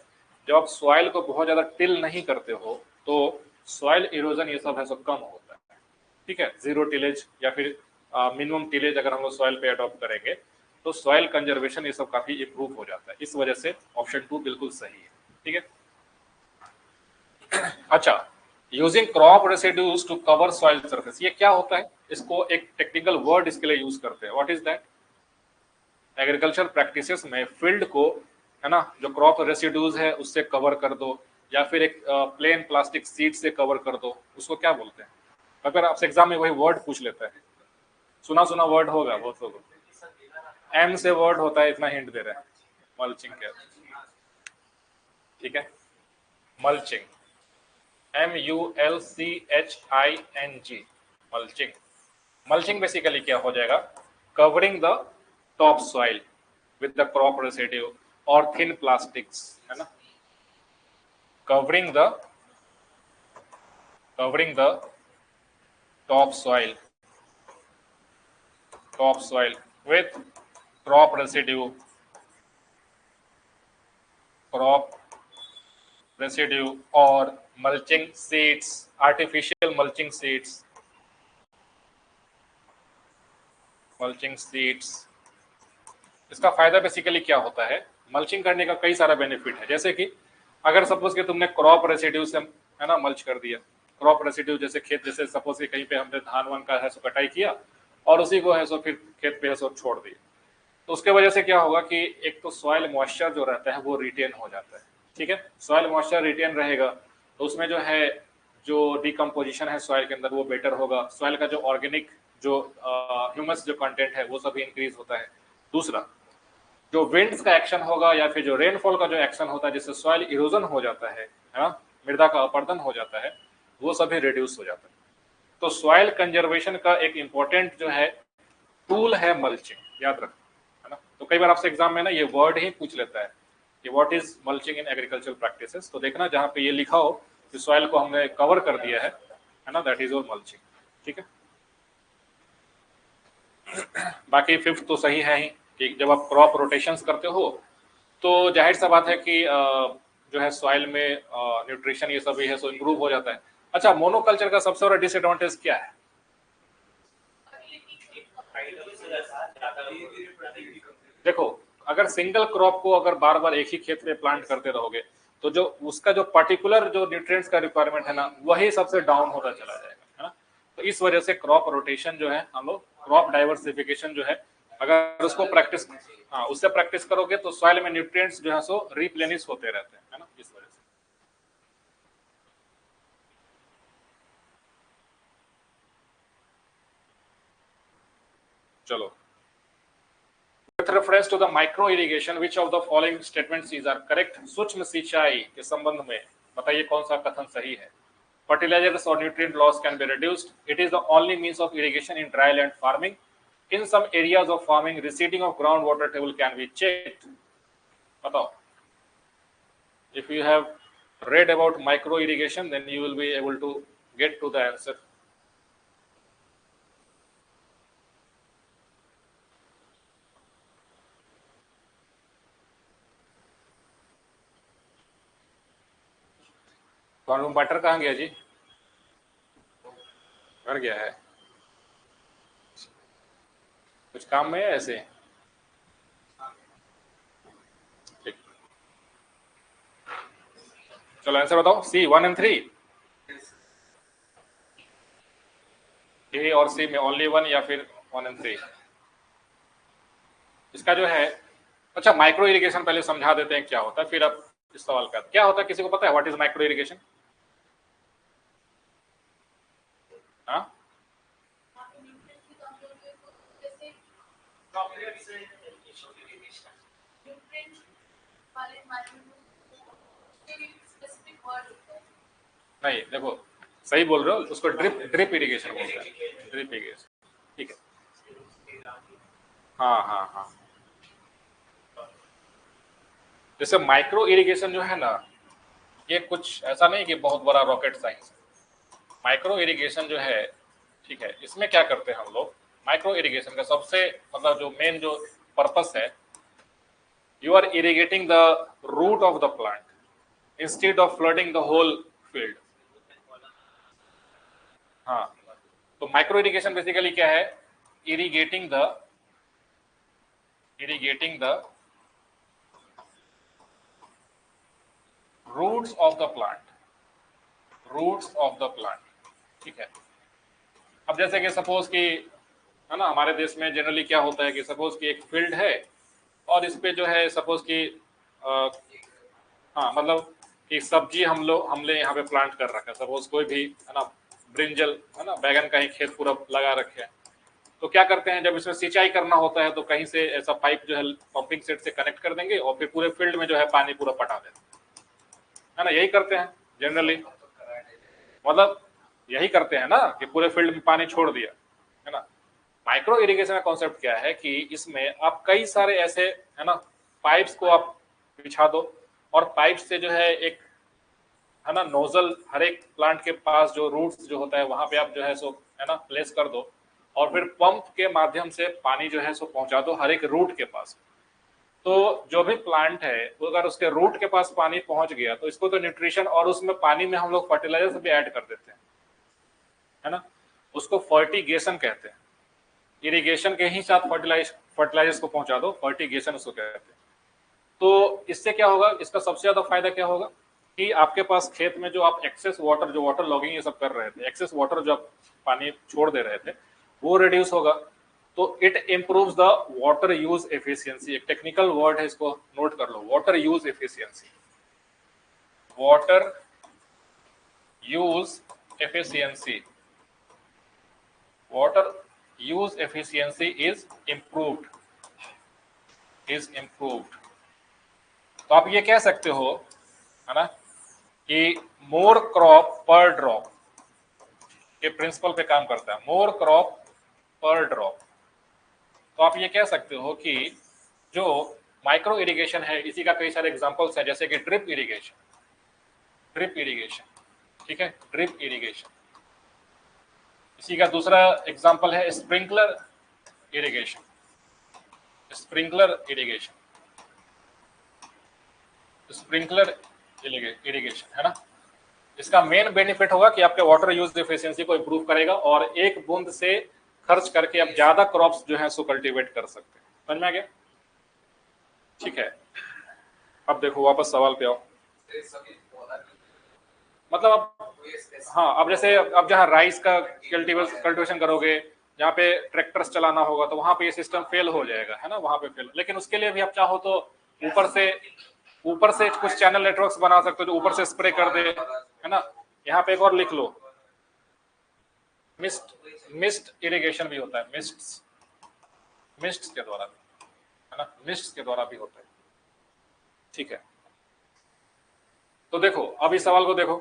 जब आप सॉइल को बहुत ज्यादा टिल नहीं करते हो तो सॉइल इरोजन ये सब है सब कम होता है। ठीक है, जीरो टिलेज या फिर मिनिमम टिलेज अगर हम लोग सॉइल पे अडॉप्ट करेंगे तो सॉइल कंजर्वेशन ये सब काफी इंप्रूव हो जाता है। इस वजह से ऑप्शन 2 बिल्कुल सही है। ठीक है, अच्छा, using crop residues to cover soil surface, ये क्या होता है, इसको एक टेक्निकल वर्ड इसके लिए यूज करते हैं। What is that? Agriculture practices में फील्ड को, है ना, जो क्रॉप रेसिड्यूज है उससे कवर कर दो या फिर एक प्लेन प्लास्टिक सीट से कवर कर दो, उसको क्या बोलते हैं? अगर आपसे एग्जाम में वही वर्ड पूछ लेता है, सुना सुना वर्ड होगा बहुत लोगों को, एम से वर्ड होता है, इतना हिंट दे रहा है। मल्चिंग क्या? ठीक है, mulching, MULCHING, mulching. Mulching basically क्या हो जाएगा, covering the top soil with the crop residue और थिन प्लास्टिक्स, है ना, covering the covering the top soil with crop residue crop residue or mulching seeds, artificial mulching seeds, इसका फायदा basically क्या होता है, मल्चिंग करने का कई सारा बेनिफिट है। जैसे कि अगर सपोज कि तुमने क्रॉप रेसिड्यू से, है ना, मल्च कर दिया, क्रॉप रेसिड्यू जैसे खेत, जैसे सपोज कि कहीं पे हमने धान वान का है सो कटाई किया और उसी को है सो फिर खेत पे है सो छोड़ दिया, तो उसके वजह से क्या होगा कि एक तो सॉइल मॉइस्चर जो रहता है वो रिटेन हो जाता है। ठीक है, सॉइल मॉइस्चर रिटेन रहेगा तो उसमें जो है जो डिकम्पोजिशन है सॉइल के अंदर वो बेटर होगा, सॉइल का जो ऑर्गेनिक जो ह्यूमस जो कंटेंट है वो सभी इंक्रीज होता है। दूसरा, जो विंड्स का एक्शन होगा या फिर जो रेनफॉल का जो एक्शन होता है जिससे सॉइल इरोजन हो जाता है ना, मृदा का अपरदन हो जाता है, वो सभी रिड्यूस हो जाता है। तो सॉइल कंजर्वेशन का एक इंपॉर्टेंट जो है टूल है मल्चिंग, याद रखना, है ना। तो कई बार आपसे एग्जाम में ना ये वर्ड ही पूछ लेता है कि what is mulching in agriculture practices, तो देखना जहां पे ये लिखा हो कि सॉइल को हमने कवर कर दिया है ना, दैट इज ऑल मल्चिंग। ठीक है, बाकी फिफ्थ तो सही है ही कि जब आप क्रॉप रोटेशंस करते हो तो जाहिर सा बात है कि जो है सॉइल में न्यूट्रिशन ये सभी है सो इम्प्रूव हो जाता है। अच्छा, मोनोकल्चर का सबसे बड़ा डिसएडवांटेज क्या है? देखो, अगर सिंगल क्रॉप को अगर बार बार एक ही खेत में प्लांट करते रहोगे तो जो उसका जो पर्टिकुलर जो न्यूट्रिएंट्स का रिक्वायरमेंट है ना वही सबसे डाउन होता चला जाएगा, है ना। तो इस वजह से क्रॉप रोटेशन जो है, हम लोग क्रॉप डाइवर्सिफिकेशन जो है, अगर उसको प्रैक्टिस, हाँ, उससे प्रैक्टिस करोगे तो सॉइल में न्यूट्रिएंट्स जो है सो रिप्लेनिश होते रहते हैं, है ना, इस वजह से। चलो, with reference to the micro irrigation which of the following statements is are correct? सूक्ष्म सिंचाई के संबंध में बताइए कौन सा कथन सही है? Fertilizers or nutrient loss can be reduced. It is the only means of irrigation in dry land farming. In some areas of farming, receding of groundwater table can be checked. बताओ, if you have read about micro irrigation then you will be able to get to the answer. तो butter कहाँ गया जी? घर गया है, कुछ काम में है ऐसे? ठीक, चलो आंसर बताओ, सी 1 and 3, ए और सी में ओनली 1 या फिर 1 and 3? इसका जो है, अच्छा माइक्रो इरिगेशन पहले समझा देते हैं क्या होता है, फिर आप इस सवाल का क्या होता है, किसी को पता है व्हाट इज माइक्रो इरिगेशन? हाँ, नहीं देखो, सही बोल रहे हो, उसको ड्रिप ड्रिप इरिगेशन बोलते हैं, ड्रिप इरिगेशन। ठीक है, हाँ हाँ हाँ, जैसे माइक्रो इरिगेशन जो है ना, ये कुछ ऐसा नहीं कि बहुत बड़ा रॉकेट साइंस। माइक्रो इरिगेशन जो है, ठीक है, इसमें क्या करते हैं हम लोग, माइक्रो इरिगेशन का सबसे मतलब जो मेन जो पर्पस है You are irrigating the root of the plant instead of flooding the whole field. हाँ, तो माइक्रो इरिगेशन बेसिकली क्या है? irrigating the roots of the plant, ठीक है। अब जैसे कि सपोज कि है ना, हमारे देश में जनरली क्या होता है कि सपोज कि एक फील्ड है और इस पे जो है सपोज कि हाँ मतलब कि सब्जी हमने यहाँ पे प्लांट कर रखा है, सपोज कोई भी है ना ब्रिंजल है ना बैगन का ही खेत पूरा लगा रखे हैं। तो क्या करते हैं, जब इसमें सिंचाई करना होता है तो कहीं से ऐसा पाइप जो है पंपिंग सेट से कनेक्ट कर देंगे और फिर पूरे फील्ड में जो है पानी पूरा पटा देंगे, है ना। यही करते हैं जनरली, मतलब यही करते हैं ना कि पूरे फील्ड में पानी छोड़ दिया, है ना। माइक्रो इरिगेशन का कॉन्सेप्ट क्या है कि इसमें आप कई सारे ऐसे है ना पाइप्स को आप बिछा दो और पाइप से जो है एक है ना नोजल हर एक प्लांट के पास जो रूट्स जो होता है वहां पे आप जो है सो है ना प्लेस कर दो और फिर पंप के माध्यम से पानी जो है सो पहुंचा दो हर एक रूट के पास। तो जो भी प्लांट है वो अगर उसके रूट के पास पानी पहुंच गया तो इसको तो न्यूट्रिशन, और उसमें पानी में हम लोग फर्टिलाइजर भी ऐड कर देते हैं, है ना। उसको फर्टिगेशन कहते हैं। इरिगेशन के ही साथ फर्टिलाइजर्स को पहुंचा दो, फर्टिगेशन उसको कहते हैं। तो इससे क्या होगा, इसका सबसे ज्यादा फायदा क्या होगा कि आपके पास खेत में जो आप एक्सेस वाटर, जो वाटर लॉगिंग ये सब कर रहे थे, एक्सेस वाटर जो आप पानी छोड़ दे रहे थे वो रिड्यूस होगा। तो it improves the water use efficiency. एक टेक्निकल वर्ड है, इसको नोट कर लो, water use efficiency. Water use efficiency, water use efficiency is improved, तो आप ये कह सकते हो है ना कि मोर क्रॉप पर ड्रॉप के प्रिंसिपल पे काम करता है, मोर क्रॉप पर ड्रॉप। तो आप ये कह सकते हो कि जो माइक्रो इरिगेशन है इसी का कई सारे एग्जांपल्स हैं, जैसे कि ड्रिप इरिगेशन, ठीक है, ड्रिप इरिगेशन। इसी का दूसरा एग्जांपल है स्प्रिंकलर इरिगेशन, है ना। इसका मेन बेनिफिट होगा कि आपके वाटर यूज एफिशिएंसी को इंप्रूव करेगा और एक बूंद से खर्च करके आप ज्यादा क्रॉप्स जो है सो कल्टीवेट कर सकते हैं। समझ में आ गया? ठीक है, अब देखो वापस सवाल पे आओ। मतलब अब हाँ, अब जैसे अब जहाँ राइस का कल्टीवेशन करोगे, जहाँ पे ट्रैक्टर्स चलाना होगा तो वहां पे ये सिस्टम फेल हो जाएगा, है ना, वहां पे फेल। लेकिन उसके लिए भी आप चाहो तो ऊपर से कुछ चैनल नेटवर्क्स बना सकते हो जो ऊपर से स्प्रे कर दे, है ना। यहाँ पे एक और लिख लो, मिस्ट इरिगेशन भी होता है, मिस्ट के द्वारा भी, है ना, मिस्ट के द्वारा भी होता है। ठीक है, तो देखो अब इस सवाल को देखो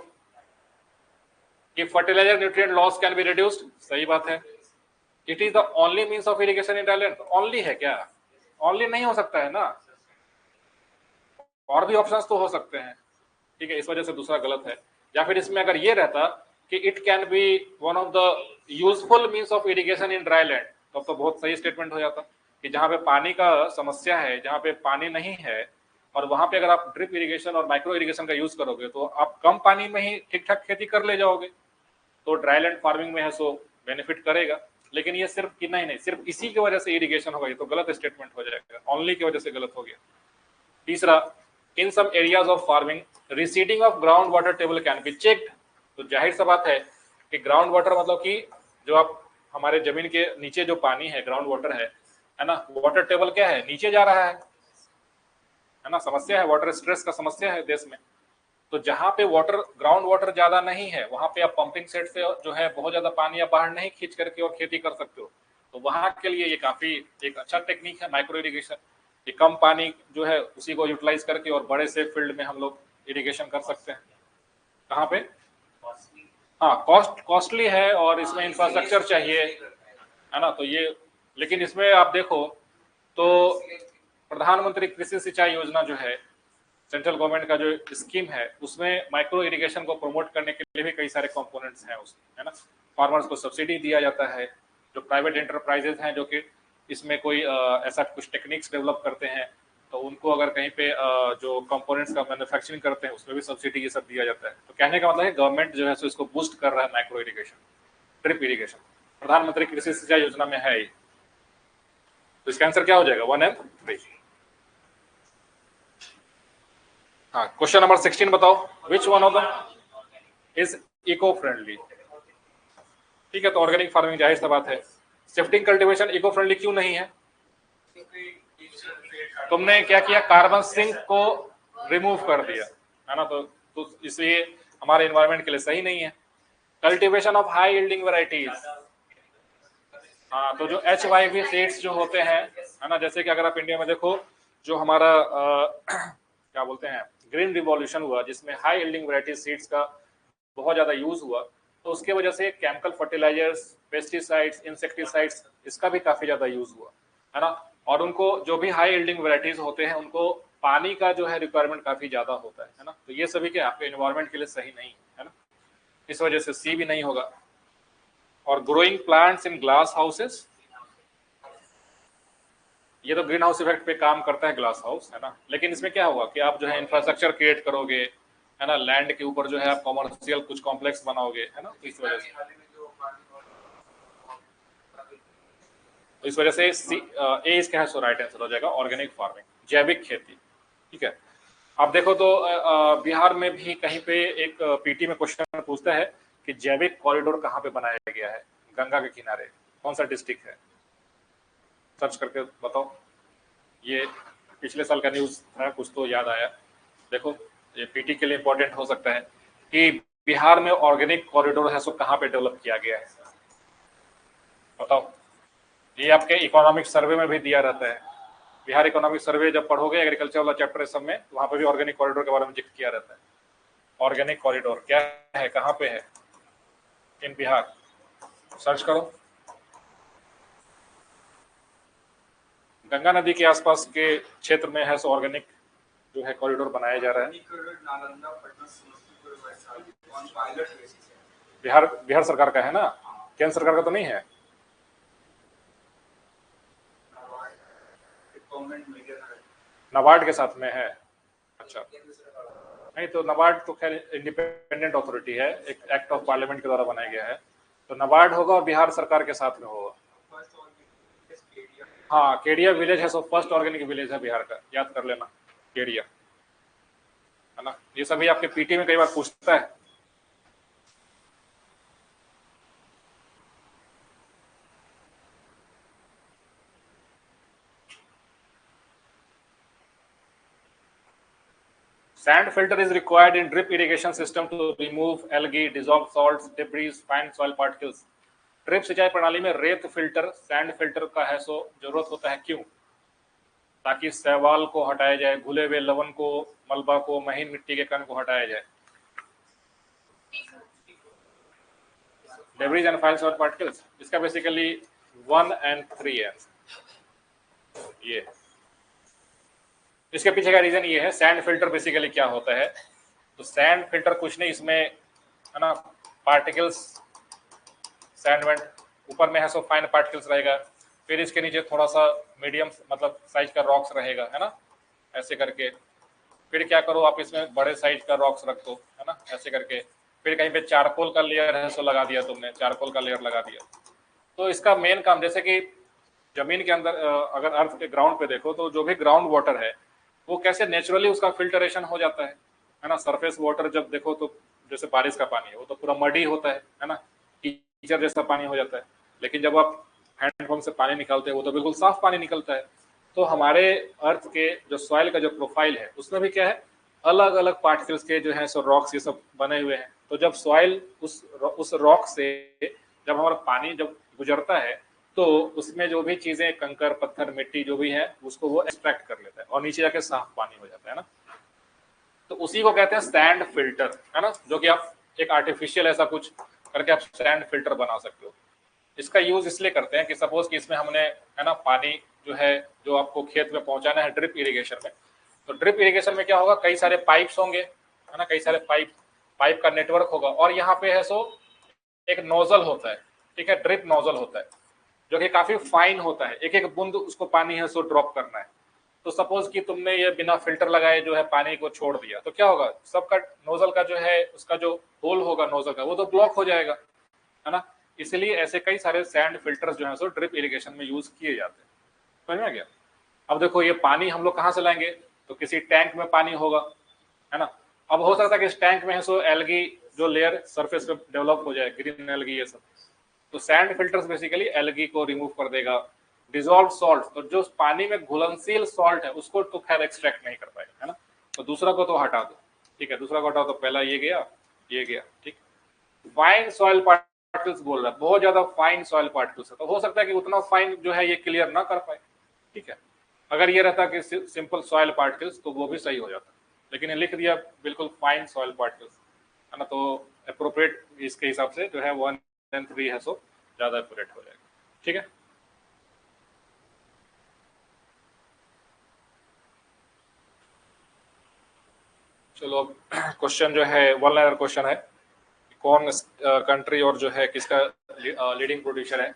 कि fertilizer nutrient loss can be reduced, सही बात है। It is the only means of irrigation in dryland, only है क्या? ओनली नहीं हो सकता है ना, और भी ऑप्शंस तो हो सकते हैं, ठीक है, इस वजह से दूसरा गलत है। या फिर इसमें अगर ये रहता कि it can be one of the useful means of irrigation in dry land, तब तो बहुत सही स्टेटमेंट हो जाता कि जहाँ पे पानी का समस्या है, जहाँ पे पानी नहीं है, और वहां पे अगर आप ड्रिप इरिगेशन और माइक्रो इरिगेशन का यूज करोगे तो आप कम पानी में ही ठीक ठाक खेती कर ले जाओगे, तो ड्राई लैंड फार्मिंग में है सो बेनिफिट करेगा। लेकिन ये सिर्फ कितना ही नहीं, सिर्फ इसी की वजह से इरिगेशन होगा, ये तो गलत स्टेटमेंट हो जाएगा, ओनली की वजह से गलत हो गया। तीसरा, in some areas of farming receding of ground water table can be checked. तो जाहिर सा बात है कि ग्राउंड वाटर मतलब कि जो आप हमारे जमीन के नीचे जो पानी है, ग्राउंड वाटर है ना, वाटर टेबल क्या है, नीचे जा रहा है ना, समस्या है, वाटर स्ट्रेस का समस्या है देश में। तो जहां पे वाटर, ग्राउंड वाटर ज्यादा नहीं है, वहां पे आप पंपिंग सेट से जो है बहुत ज्यादा पानी आप बाहर नहीं खींच करके और खेती कर सकते हो। तो वहां के लिए ये काफी एक अच्छा टेक्निक है माइक्रो इरिगेशन, कि कम पानी जो है उसी को यूटिलाइज करके और बड़े से फील्ड में हम लोग इरिगेशन कर सकते हैं। कहाँ पे? हाँ, कॉस्टली है और इसमें इंफ्रास्ट्रक्चर चाहिए, है ना। तो ये, लेकिन इसमें आप देखो तो प्रधानमंत्री कृषि सिंचाई योजना जो है, सेंट्रल गवर्नमेंट का जो स्कीम है, उसमें माइक्रो इरिगेशन को प्रमोट करने के लिए भी कई सारे कंपोनेंट्स हैं उसमें, है ना। फार्मर्स को सब्सिडी दिया जाता है, जो प्राइवेट एंटरप्राइजेज हैं जो कि इसमें कोई ऐसा कुछ टेक्निक्स डेवलप करते हैं, तो तो उनको अगर कहीं पे जो कंपोनेंट्स का मैन्युफैक्चरिंग करते हैं उसमें भी सब्सिडी ये सब दिया जाता है। तो कहने का मतलब है गवर्नमेंट जो है सो इसको बूस्ट कर रहा है, माइक्रो इरिगेशन, ड्रिप इरिगेशन, प्रधानमंत्री कृषि सिंचाई योजना में है ये। तो इसका आंसर क्या हो जाएगा? 1 and 3। हाँ, क्वेश्चन नंबर 16 बताओ, which one of the is eco friendly? ठीक है, तो ऑर्गेनिक फार्मिंग जाहिर सा बात है। शिफ्टिंग कल्टीवेशन इको फ्रेंडली क्यों नहीं है? तुमने क्या किया? कार्बन सिंक को रिमूव कर दिया, है ना, तो इसलिए हमारे एनवायरनमेंट के लिए सही नहीं है। Cultivation of high yielding varieties, हाँ, तो जो HYV सीड्स जो होते हैं, है ना, जैसे कि अगर आप इंडिया में देखो जो हमारा क्या बोलते हैं ग्रीन रिवॉल्यूशन हुआ, जिसमें हाई यील्डिंग वैरायटी सीड्स का बहुत ज्यादा यूज हुआ, तो उसके वजह से केमिकल फर्टिलाइजर्स, पेस्टिसाइड्स, इंसेक्टिसाइड्स, इसका भी काफी ज्यादा यूज हुआ, है ना। और उनको जो भी हाई यील्डिंग वैरायटीज होते हैं उनको पानी का जो है रिक्वायरमेंट काफी ज्यादा होता है ना। तो ये सभी क्या आपके एनवायरनमेंट के लिए सही नहीं है ना, इस वजह से सी भी नहीं होगा। और growing plants in glass houses, ये तो ग्रीन हाउस इफेक्ट पे काम करता है ग्लास हाउस, है ना, लेकिन इसमें क्या होगा कि आप जो है इंफ्रास्ट्रक्चर क्रिएट करोगे, है ना, लैंड के ऊपर जो है आप कॉमर्शियल कुछ कॉम्प्लेक्स बनाओगे, है ना, तो इस वजह से ए इसका है सो राइट आंसर हो जाएगा ऑर्गेनिक फार्मिंग, जैविक खेती। ठीक है, आप देखो तो बिहार में भी कहीं पे एक पीटी में क्वेश्चन पूछता है कि जैविक कॉरिडोर कहाँ पे बनाया गया है गंगा के किनारे, कौन सा डिस्ट्रिक्ट है? सर्च करके बताओ। ये पिछले साल का न्यूज था, कुछ तो याद आया। देखो ये पीटी के लिए इंपॉर्टेंट हो सकता है कि बिहार में ऑर्गेनिक कॉरिडोर है सो कहाँ पे डेवलप किया गया है, बताओ। ये आपके इकोनॉमिक सर्वे में भी दिया रहता है। बिहार इकोनॉमिक सर्वे जब पढ़ोगे एग्रीकल्चर वाला चैप्टर सब में, तो वहां पे भी ऑर्गेनिक कॉरिडोर के बारे में जिक्र किया रहता है। ऑर्गेनिक कॉरिडोर क्या है, कहाँ पे है इन बिहार, सर्च करो। गंगा नदी के आसपास के क्षेत्र में है सो ऑर्गेनिक जो है कॉरिडोर बनाया जा रहा है। बिहार सरकार का है ना, केंद्र सरकार का तो नहीं है। नाबार्ड के साथ में है, अच्छा। नहीं तो नाबार्ड तो खैर इंडिपेंडेंट अथॉरिटी है, एक एक्ट ऑफ पार्लियामेंट के द्वारा बनाया गया है, तो नाबार्ड होगा और बिहार सरकार के साथ में होगा। हाँ, केडिया विलेज है सो फर्स्ट ऑर्गेनिक विलेज है बिहार का, याद कर लेना, केडिया, है ना। ये सभी आपके पीटी में कई बार पूछता है। Sand filter is required in drip irrigation system to remove algae, dissolved salts, debris, fine soil particles. Drip सिंचाई प्रणाली में रेत फिल्टर, सैंड फिल्टर का है सो जरूरत होता है, क्यों? ताकि शैवाल को हटाया जाए, घुले हुए लवण को, मलबा को, महीन मिट्टी के कण को हटाया जाए। Debris and fine soil particles, इसका बेसिकली 1 and 3 आंसर। ये इसके पीछे का रीजन ये है, सैंड फिल्टर बेसिकली क्या होता है, तो सैंड फिल्टर कुछ नहीं, इसमें है ना पार्टिकल्स, सैंडमेंट ऊपर में है सो फाइन पार्टिकल्स रहेगा, फिर इसके नीचे थोड़ा सा मीडियम मतलब साइज का रॉक्स रहेगा, है ना, ऐसे करके। फिर क्या करो आप इसमें बड़े साइज का रॉक्स रख दो, है ना, ऐसे करके। फिर कहीं पे चारकोल का लेयर है सो लगा दिया तुमने, चारकोल का लेयर लगा दिया। तो इसका मेन काम, जैसे कि जमीन के अंदर अगर अर्थ के ग्राउंड पे देखो तो जो भी ग्राउंड वाटर है वो कैसे नेचुरली उसका फिल्टरेशन हो जाता है ना। सरफेस वाटर जब देखो तो जैसे बारिश का पानी है वो तो पूरा मडी होता है ना, कीचड़ जैसा पानी हो जाता है। लेकिन जब आप हैंडपंप से पानी निकालते हैं वो तो बिल्कुल साफ पानी निकलता है। तो हमारे अर्थ के जो सॉइल का जो प्रोफाइल है उसमें भी क्या है, अलग अलग पार्टिकल्स के जो है सो रॉक्स ये सब बने हुए हैं। तो जब सॉइल उस रॉक से जब हमारा पानी जब गुजरता है तो उसमें जो भी चीजें कंकर पत्थर मिट्टी जो भी है उसको वो एक्सट्रैक्ट कर लेता है और नीचे जाके साफ पानी हो जाता है ना। तो उसी को कहते हैं सैंड फिल्टर, है ना, जो कि आप एक आर्टिफिशियल ऐसा कुछ करके आप सैंड फिल्टर बना सकते हो। इसका यूज इसलिए करते हैं कि सपोज कि इसमें हमने है ना पानी जो है जो आपको खेत में पहुंचाना है ड्रिप इरिगेशन में, तो ड्रिप इरिगेशन में क्या होगा, कई सारे पाइप्स होंगे, है ना, कई सारे पाइप का नेटवर्क होगा, और यहाँ पे है सो एक नोजल होता है, ठीक है, ड्रिप नोजल होता है जो कि काफी फाइन होता है, एक एक बूंद उसको पानी है सो ड्रॉप करना है। तो सपोज कि तुमने ये बिना फिल्टर लगाए जो है पानी को छोड़ दिया, तो क्या होगा, सबका नोजल का जो है उसका जो होल होगा नोजल का वो तो ब्लॉक हो जाएगा, है ना। इसलिए ऐसे कई सारे सैंड फिल्टर्स जो है सो ड्रिप इरिगेशन में यूज किए जाते हैं। समझ में आ गया। अब देखो ये पानी हम लोग कहाँ से लाएंगे, तो किसी टैंक में पानी होगा, है ना। अब हो सकता है कि इस टैंक में है सो एल्गी जो लेयर सरफेस पे डेवलप हो जाए, ग्रीन एल्गी ये सब, तो सैंड फिल्टर्स बेसिकली एल्गी को रिमूव कर देगा। डिजॉल्व सॉल्ट, तो जो पानी में घुलनशील सॉल्ट है उसको तो खैर एक्सट्रैक्ट नहीं कर पाएगा, है ना, तो दूसरा को तो हटा दो, ठीक है, दूसरा को हटाओ, तो पहला ये गया, ये गया, ठीक। फाइन सॉइल पार्टिकल्स बोल रहा है, बहुत ज्यादा फाइन सॉइल पार्टिकल्स है, तो हो सकता है कि उतना फाइन जो है ये क्लियर ना कर पाए, ठीक है। अगर ये रहता कि सिंपल सॉइल पार्टिकल्स तो वो भी सही हो जाता, लेकिन ये लिख दिया बिल्कुल फाइन सॉइल पार्टिकल्स, है ना, तो अप्रोप्रिएट इसके हिसाब से जो है 1 and 3 है सो ज्यादा एक्यूरेट हो जाएगा, ठीक है। चलो अब क्वेश्चन जो है 1 लाइनर क्वेश्चन है, कौन कंट्री और जो है किसका लीडिंग प्रोड्यूसर है,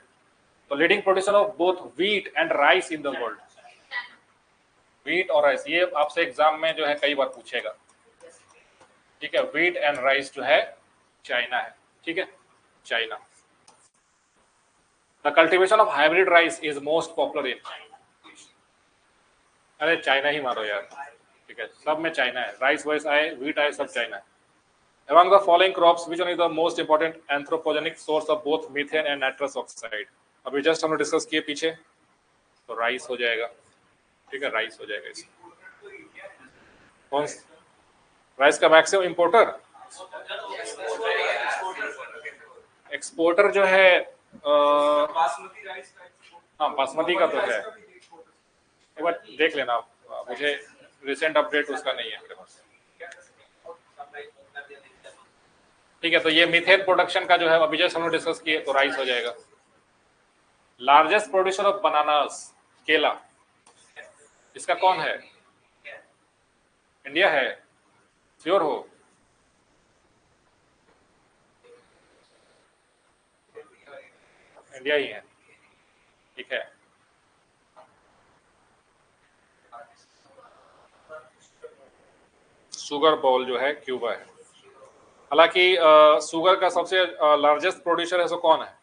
तो leading producer of both wheat and rice in the world, wheat और राइस, ये आपसे एग्जाम में जो है कई बार पूछेगा, ठीक है। व्हीट एंड राइस जो है चाइना है, ठीक है, China. The cultivation of hybrid rice is most popular in, अरे चाइना ही मारो यार, ठीक है, सब में चाइना है, राइस वाइस आए, व्हीट आए, सब चाइना है। Among the following crops, which one is the most important anthropogenic source of both methane and nitrous oxide? अभी जस्ट हमने डिस्कस किए पीछे, तो राइस हो जाएगा, ठीक है, राइस हो जाएगा इसमें। कौन राइस का मैक्सिमम इंपोर्टर, एक्सपोर्टर जो है बासमती राइस का, हाँ बासमती का तो है, एक बार देख लेना आप, मुझे रिसेंट अपडेट उसका नहीं है मेरे पास, ठीक है। तो ये मीथेन प्रोडक्शन का जो है अभी जस्ट हमने डिस्कस किए, तो राइस हो जाएगा। लार्जेस्ट प्रोड्यूसर ऑफ बनानास, केला, इसका कौन है, इंडिया है, श्योर हो, इंडिया ही है, ठीक है। शुगर बॉल जो है क्यूबा है, हालांकि शुगर का सबसे लार्जेस्ट प्रोड्यूसर है सो कौन है,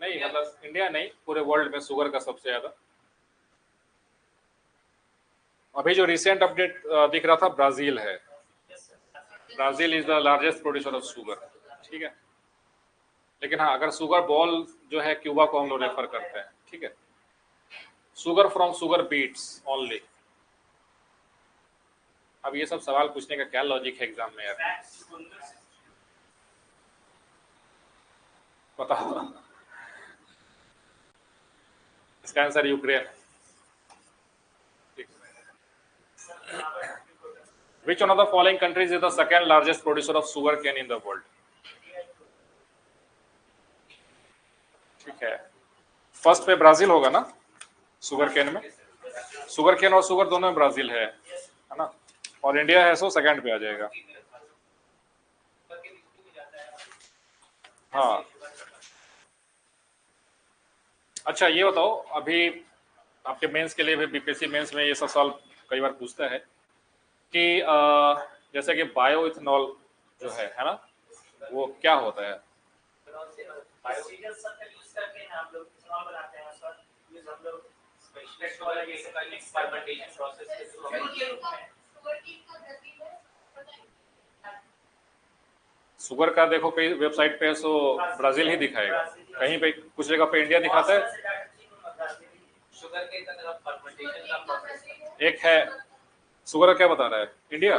नहीं मतलब इंडिया नहीं, पूरे वर्ल्ड में शुगर का सबसे ज्यादा। अभी जो रिसेंट अपडेट दिख रहा था ब्राजील है, Brazil is the largest producer of sugar, ठीक है। लेकिन हाँ अगर शुगर बॉल जो है क्यूबा को हम लोग रेफर करते हैं, ठीक है। Sugar from sugar beets only. अब ये सब सवाल पूछने का क्या लॉजिक है एग्जाम में यार, बताओ। इसका answer Ukraine. Which one of the following countries is the second largest producer of sugar cane in the world? ठीक है, फर्स्ट पे ब्राजील होगा ना, शुगर केन में, शुगर केन और शुगर दोनों में ब्राजील है ना, और इंडिया है सो सेकंड पे आ जाएगा। हाँ अच्छा ये बताओ, अभी आपके मेंस के लिए भी बीपीएससी मेंस में ये सब सवाल कई बार पूछता है कि जैसे कि बायो इथेनॉल जो है ना, वो क्या होता है, शुगर का देखो कई वेबसाइट पे है सो ब्राजील ही दिखाएगा, कहीं पे कुछ जगह पे इंडिया दिखाता है। एक है शुगर का क्या बता रहा है इंडिया,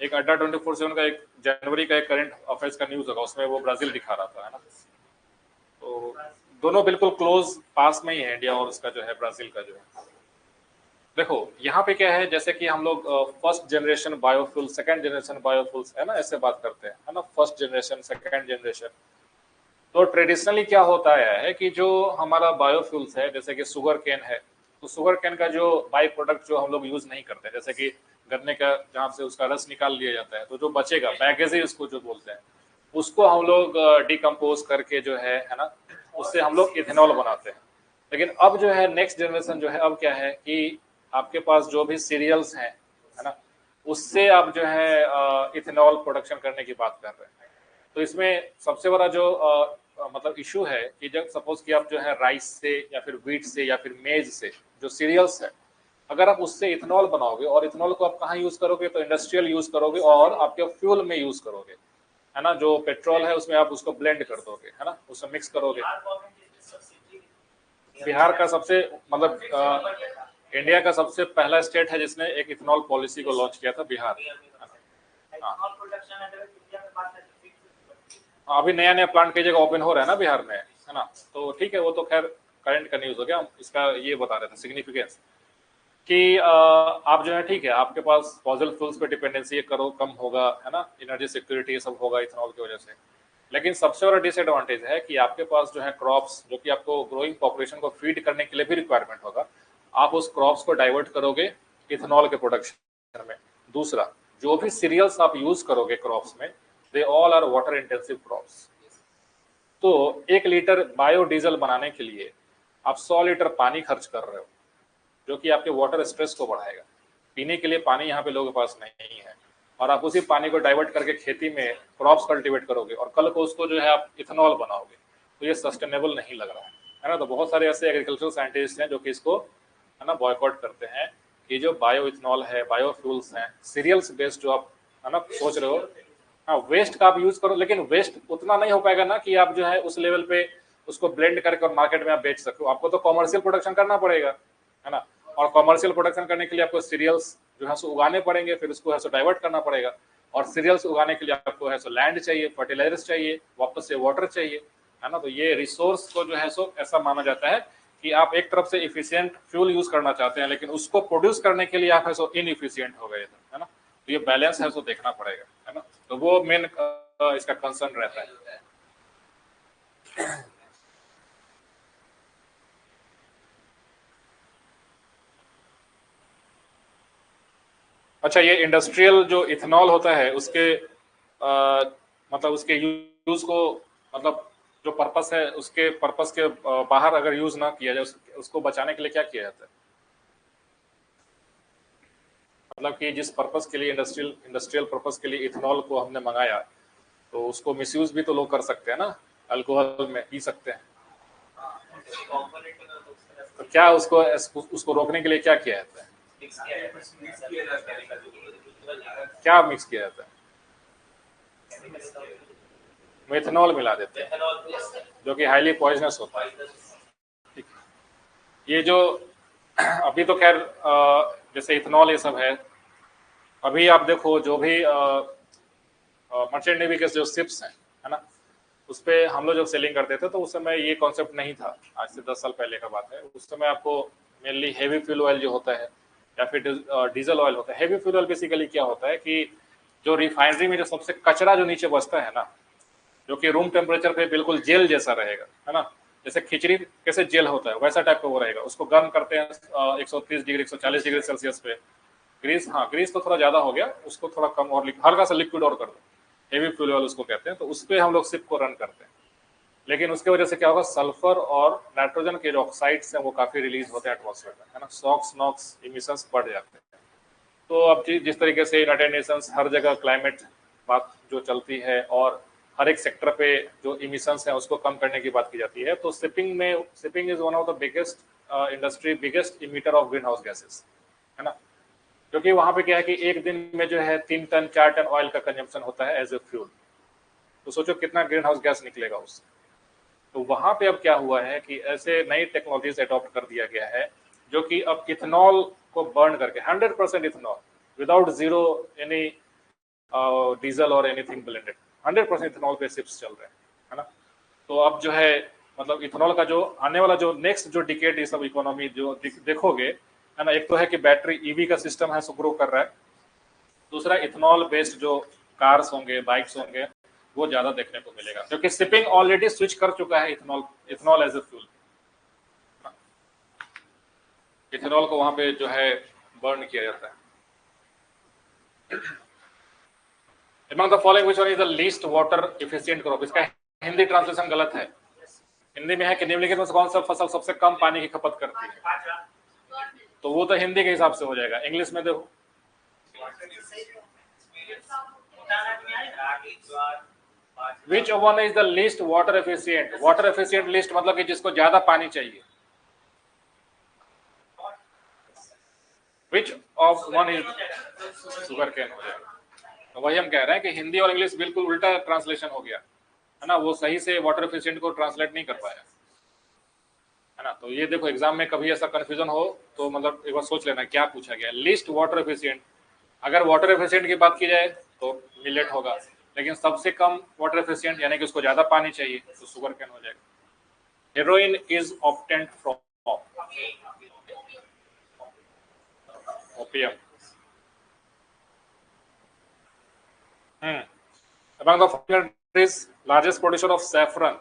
एक अड्डा 24/7 का एक जनवरी का एक करंट अफेयर्स का न्यूज होगा, उसमें वो ब्राजील दिखा रहा था, है ना। तो दोनों बिल्कुल क्लोज पास में ही है, इंडिया और उसका जो है ब्राजील का जो है। देखो यहाँ पे क्या है, जैसे कि हम लोग first generation biofuel, second generation biofuels, है ना, ऐसे बात करते हैं, है ना, फर्स्ट जनरेशन सेकंड जनरेशन। तो ट्रेडिशनली क्या होता है कि जो हमारा बायोफ्यूल्स है, जैसे कि शुगर केन है, तो शुगर केन का जो बाई प्रोडक्ट जो हम लोग यूज नहीं करते, जैसे कि गन्ने का जहाँ से उसका रस निकाल लिया जाता है, तो जो बचेगा बैगेज उसको जो बोलते हैं, उसको हम लोग डिकम्पोज करके जो है ना, उससे हम लोग इथेनॉल बनाते हैं। लेकिन अब जो है नेक्स्ट जनरेशन जो है, अब क्या है कि आपके पास जो भी सीरियल्स हैं, है ना, उससे आप जो है इथेनॉल प्रोडक्शन करने की बात कर रहे हैं। तो इसमें सबसे बड़ा जो मतलब इशू है कि जब सपोज कि आप जो है राइस से या फिर व्हीट से या फिर मेज से, जो सीरियल्स है, अगर आप उससे इथेनॉल बनाओगे और इथेनॉल को आप कहाँ यूज करोगे, तो इंडस्ट्रियल यूज करोगे और आपके फ्यूल में यूज करोगे, है ना। जो पेट्रोल है उसमें आप उसको ब्लेंड कर दोगे, है ना, उसमें मिक्स करोगे। बिहार का सबसे मतलब इंडिया का सबसे पहला स्टेट है जिसने एक इथेनॉल पॉलिसी को लॉन्च किया था, बिहार। हाँ, अभी नया नया प्लांट कई जगह ओपन हो रहा है ना बिहार में, है ना। तो ठीक है, वो तो खैर करंट का न्यूज हो गया। इसका ये बता रहे थे सिग्निफिकेंस कि आप जो है ठीक है, आपके पास फॉसिल फ्यूल्स पे डिपेंडेंसी करो कम होगा, है ना, एनर्जी सिक्योरिटी ये सब होगा इथेनॉल की वजह से। लेकिन सबसे बड़ा डिसएडवांटेज है कि आपके पास जो है क्रॉप्स, जो कि आपको ग्रोइंग पॉपुलेशन को फीड करने के लिए भी रिक्वायरमेंट होगा, आप उस क्रॉप्स को डाइवर्ट करोगे इथेनॉल के प्रोडक्शन में। दूसरा, जो भी सीरियल्स आप यूज करोगे क्रॉप्स में, they all are water intensive crops. तो 1 लीटर बायोडीजल बनाने के लिए आप 100 लीटर पानी खर्च कर रहे हो, जो कि आपके वाटर स्ट्रेस को बढ़ाएगा। पीने के लिए पानी यहाँ पे लोगों के पास नहीं है, और आप उसी पानी को डाइवर्ट करके खेती में क्रॉप्स कल्टीवेट करोगे और कल को उसको जो है आप इथेनॉल बनाओगे, तो ये सस्टेनेबल नहीं लग रहा है ना। तो बहुत सारे ऐसे एग्रीकल्चरल साइंटिस्ट हैं जो कि इसको, है ना, बॉयकॉट करते हैं कि जो बायो इथेनॉल है, बायोफ्यूल्स हैं, सीरियल्स बेस्ड जो आप, है ना, सोच रहे हो, हाँ, वेस्ट का आप यूज करो, लेकिन वेस्ट उतना नहीं हो पाएगा ना कि आप जो है उस लेवल पे उसको ब्लेंड करके और मार्केट में आप बेच सको। आपको तो कॉमर्शियल प्रोडक्शन करना पड़ेगा, है ना। और कॉमर्शियल प्रोडक्शन करने के लिए आपको सीरियल्स जो है सो उगाने पड़ेंगे, फिर उसको है सो डाइवर्ट करना पड़ेगा। और सीरियल्स उगाने के लिए आपको है सो लैंड चाहिए, फर्टिलाइजर्स चाहिए, वापस से वाटर चाहिए, है ना। तो ये रिसोर्स को जो है सो ऐसा माना जाता है कि आप एक तरफ से इफिशियंट फ्यूल यूज करना चाहते हैं, लेकिन उसको प्रोड्यूस करने के लिए आप है सो इनइफिशियंट हो गए, है ना। तो ये बैलेंस है सो देखना पड़ेगा, है ना। तो वो मेन इसका कंसर्न रहता है। अच्छा, ये इंडस्ट्रियल जो इथेनॉल होता है उसके मतलब उसके यूज को, मतलब जो पर्पस है उसके पर्पस के बाहर अगर यूज ना किया जाए, उसको बचाने के लिए क्या किया जाता है? मतलब कि जिस पर्पस के लिए इंडस्ट्रियल इंडस्ट्रियल पर्पस के लिए इथेनॉल को हमने मंगाया, तो उसको मिसयूज भी तो लोग कर सकते हैं ना, अल्कोहल में पी सकते हैं। तो क्या उसको उसको रोकने के लिए क्या किया जाता है? क्या मिक्स किया जाता है? मेथनॉल मिला देते हैं, जो कि हाईली पॉइजनस होता है। ठीक है। ये जो अभी तो खैर जैसे इथेनॉल ये सब है, अभी आप देखो जो भी मर्चेंट नेवी के जो शिप्स हैं, है ना, उस पर हम लोग जब सेलिंग करते थे तो उस समय ये कॉन्सेप्ट नहीं था। आज से 10 साल पहले का बात है। उस समय आपको मेनली हेवी फ्यूल ऑयल जो होता है या फिर डीजल ऑयल होता है। हेवी फ्यूल ऑयल बेसिकली क्या होता है कि जो रिफाइनरी में जो सबसे कचरा जो नीचे बचता है ना, जो कि रूम टेम्परेचर पे बिल्कुल जेल जैसा रहेगा, है ना, जैसे खिचड़ी कैसे जेल होता है वैसा टाइप का वो रहेगा। उसको गर्म करते हैं 130 डिग्री 140 डिग्री सेल्सियस पे। ग्रीस, हाँ, ग्रीस तो थोड़ा ज्यादा हो गया, उसको थोड़ा कम और हल्का सा लिक्विड और कर दो। हेवी फ्यूल ऑयल उसको कहते हैं। तो उस पर हम लोग शिप को रन करते हैं। लेकिन उसकी वजह से क्या होगा, सल्फर और नाइट्रोजन के जो ऑक्साइड्स हैं वो काफी रिलीज होते हैं एटमॉस्फेयर में, है ना। सॉक्स नॉक्स इमिशंस बढ़ जाते हैं। तो अब जिस तरीके से यूनाइटेड नेशंस हर जगह क्लाइमेट बात जो चलती है और हर एक सेक्टर पे जो इमिशंस है उसको कम करने की बात की जाती है, तो shipping is one of the biggest industry, biggest emitter of green house gases, है ना। क्योंकि वहां पे क्या है कि एक दिन में जो है 3 टन 4 टन ऑयल का कंजम्पशन होता है एज ए फ्यूल। तो सोचो कितना ग्रीन हाउस गैस निकलेगा उससे। तो वहां पे अब क्या हुआ है कि ऐसे नई टेक्नोलॉजीज अडॉप्ट कर दिया गया है, जो कि अब इथेनॉल को बर्न करके 100% ethanol without zero any diesel और एनीथिंग ब्लेंडेड, 100% इथेनॉल पे शिप्स चल रहे हैं, है ना। तो अब जो है मतलब इथेनॉल का जो आने वाला जो नेक्स्ट जो डिकेड ये सब इकोनॉमी जो देखोगे, है ना, एक तो है कि बैटरी ईवी का सिस्टम है सो ग्रो कर रहा है। दूसरा, इथेनॉल बेस्ड जो कार्स होंगे, बाइक्स होंगे, वो ज्यादा देखने को मिलेगा, क्योंकि शिपिंग ऑलरेडी स्विच कर चुका है ethanol, ethanol as a fuel. Ethanol को वहां पे जो है बर्न किया जाता है। Among the following which one is the least water efficient crop? इसका हिंदी ट्रांसलेशन गलत है। हिंदी में है कि निम्नलिखित में से कौन सा फसल सबसे कम पानी की खपत करती है, तो वो तो हिंदी के हिसाब से हो जाएगा। इंग्लिश में देखो, which one is the least water efficient. Water efficient list मतलब कि जिसको ज्यादा पानी चाहिए। Which of one is sugar cane हो जाएगा। तो वही हम कह रहे हैं कि हिंदी और इंग्लिश बिल्कुल उल्टा ट्रांसलेशन हो गया है ना, वो सही से वाटर एफिशिएंट को ट्रांसलेट नहीं कर पाया है ना। तो ये देखो एग्जाम में कभी ऐसा कंफ्यूजन हो तो मतलब एक बार सोच लेना क्या पूछा गया। लिस्ट वाटर एफिशिएंट, अगर वाटर एफिशिएंट की बात की जाए तो मिलेट होगा, लेकिन सबसे कम वाटर एफिशिएंट यानी कि उसको ज्यादा पानी चाहिए तो शुगर कैन हो जाएगा। Heroin is obtained from opium. Among the foreign countries, largest producer of saffron,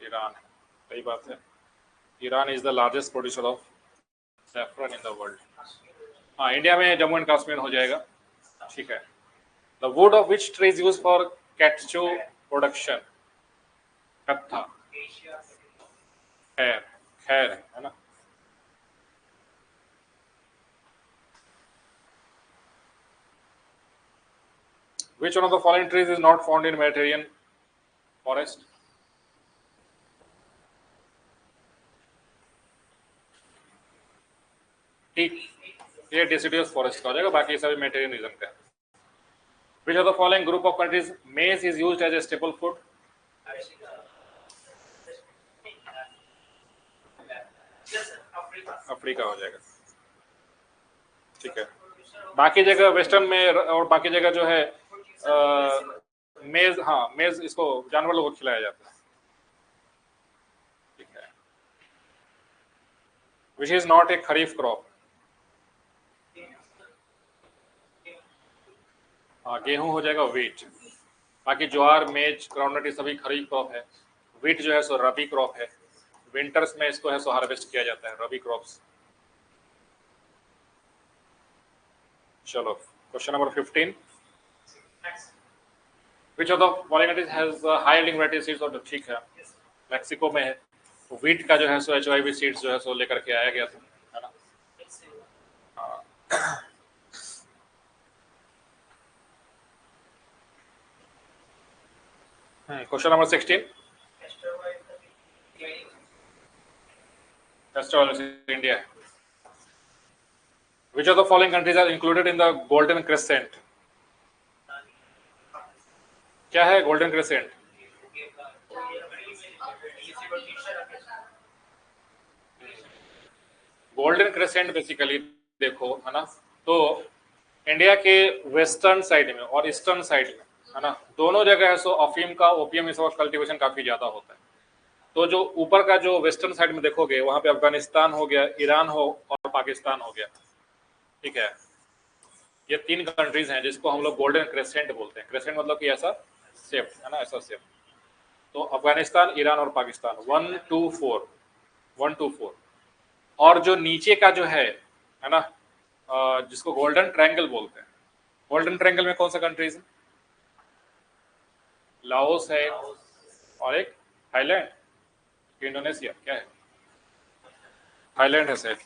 Iran है। सही बात है, Iran is the largest producer of saffron in the world. हाँ, इंडिया में जम्मू एंड कश्मीर हो जाएगा, ठीक है। The wood of which tree is used for catechu production, कत्था, खैर, खैर है ना। Which one of the following trees is not found in Mediterranean forest? ठीक, ये deciduous forest का हो जाएगा, बाकी सभी Mediterranean region का। Which of the following group of countries maize is used as a staple food? Africa हो जाएगा, ठीक है। बाकी जगह वेस्टर्न में और बाकी जगह जो है मेज, हाँ मेज इसको जानवर लोगों को खिलाया जाता है, ठीक है। Which is not a kharif crop, हाँ गेहूं हो जाएगा, वीट। बाकी ज्वार, मेज, ग्राउंडनट ये सभी खरीफ क्रॉप है। वीट जो है सो रबी क्रॉप है, विंटर्स में इसको है सो हार्वेस्ट किया जाता है, रबी क्रॉप्स। चलो question number 15, which of the following countries has high yielding variety seeds, और ठीक है मैक्सिको में है, तो वीट का जो है सो HYV सीड्स जो है सो लेकर के आया गया था, है ना। क्वेश्चन नंबर 16, इंडिया है। Which of the following countries are included in the Golden Crescent? क्या है golden crescent? Golden crescent basically देखो है ना, तो इंडिया के वेस्टर्न साइड में और ईस्टर्न साइड में है ना, दोनों जगह है सो अफीम का, ओपियम इस वक्त कल्टीवेशन काफी ज्यादा होता है। तो जो ऊपर का जो वेस्टर्न साइड में देखोगे वहां पे अफगानिस्तान हो गया, ईरान हो और पाकिस्तान हो गया, ठीक है। ये 3 कंट्रीज हैं जिसको हम लोग गोल्डन क्रेसेंट बोलते हैं। क्रेसेंट मतलब कि ऐसा शेप है ना, ऐसा शेप। तो अफगानिस्तान, ईरान और पाकिस्तान 1 2 4 1 2 4। और जो नीचे का जो है ना, जिसको गोल्डन ट्रायंगल बोलते हैं, गोल्डन ट्रायंगल में कौन सा कंट्रीज है? लाओस है और एक थाईलैंड, इंडोनेशिया, क्या है? थाईलैंड है शायद,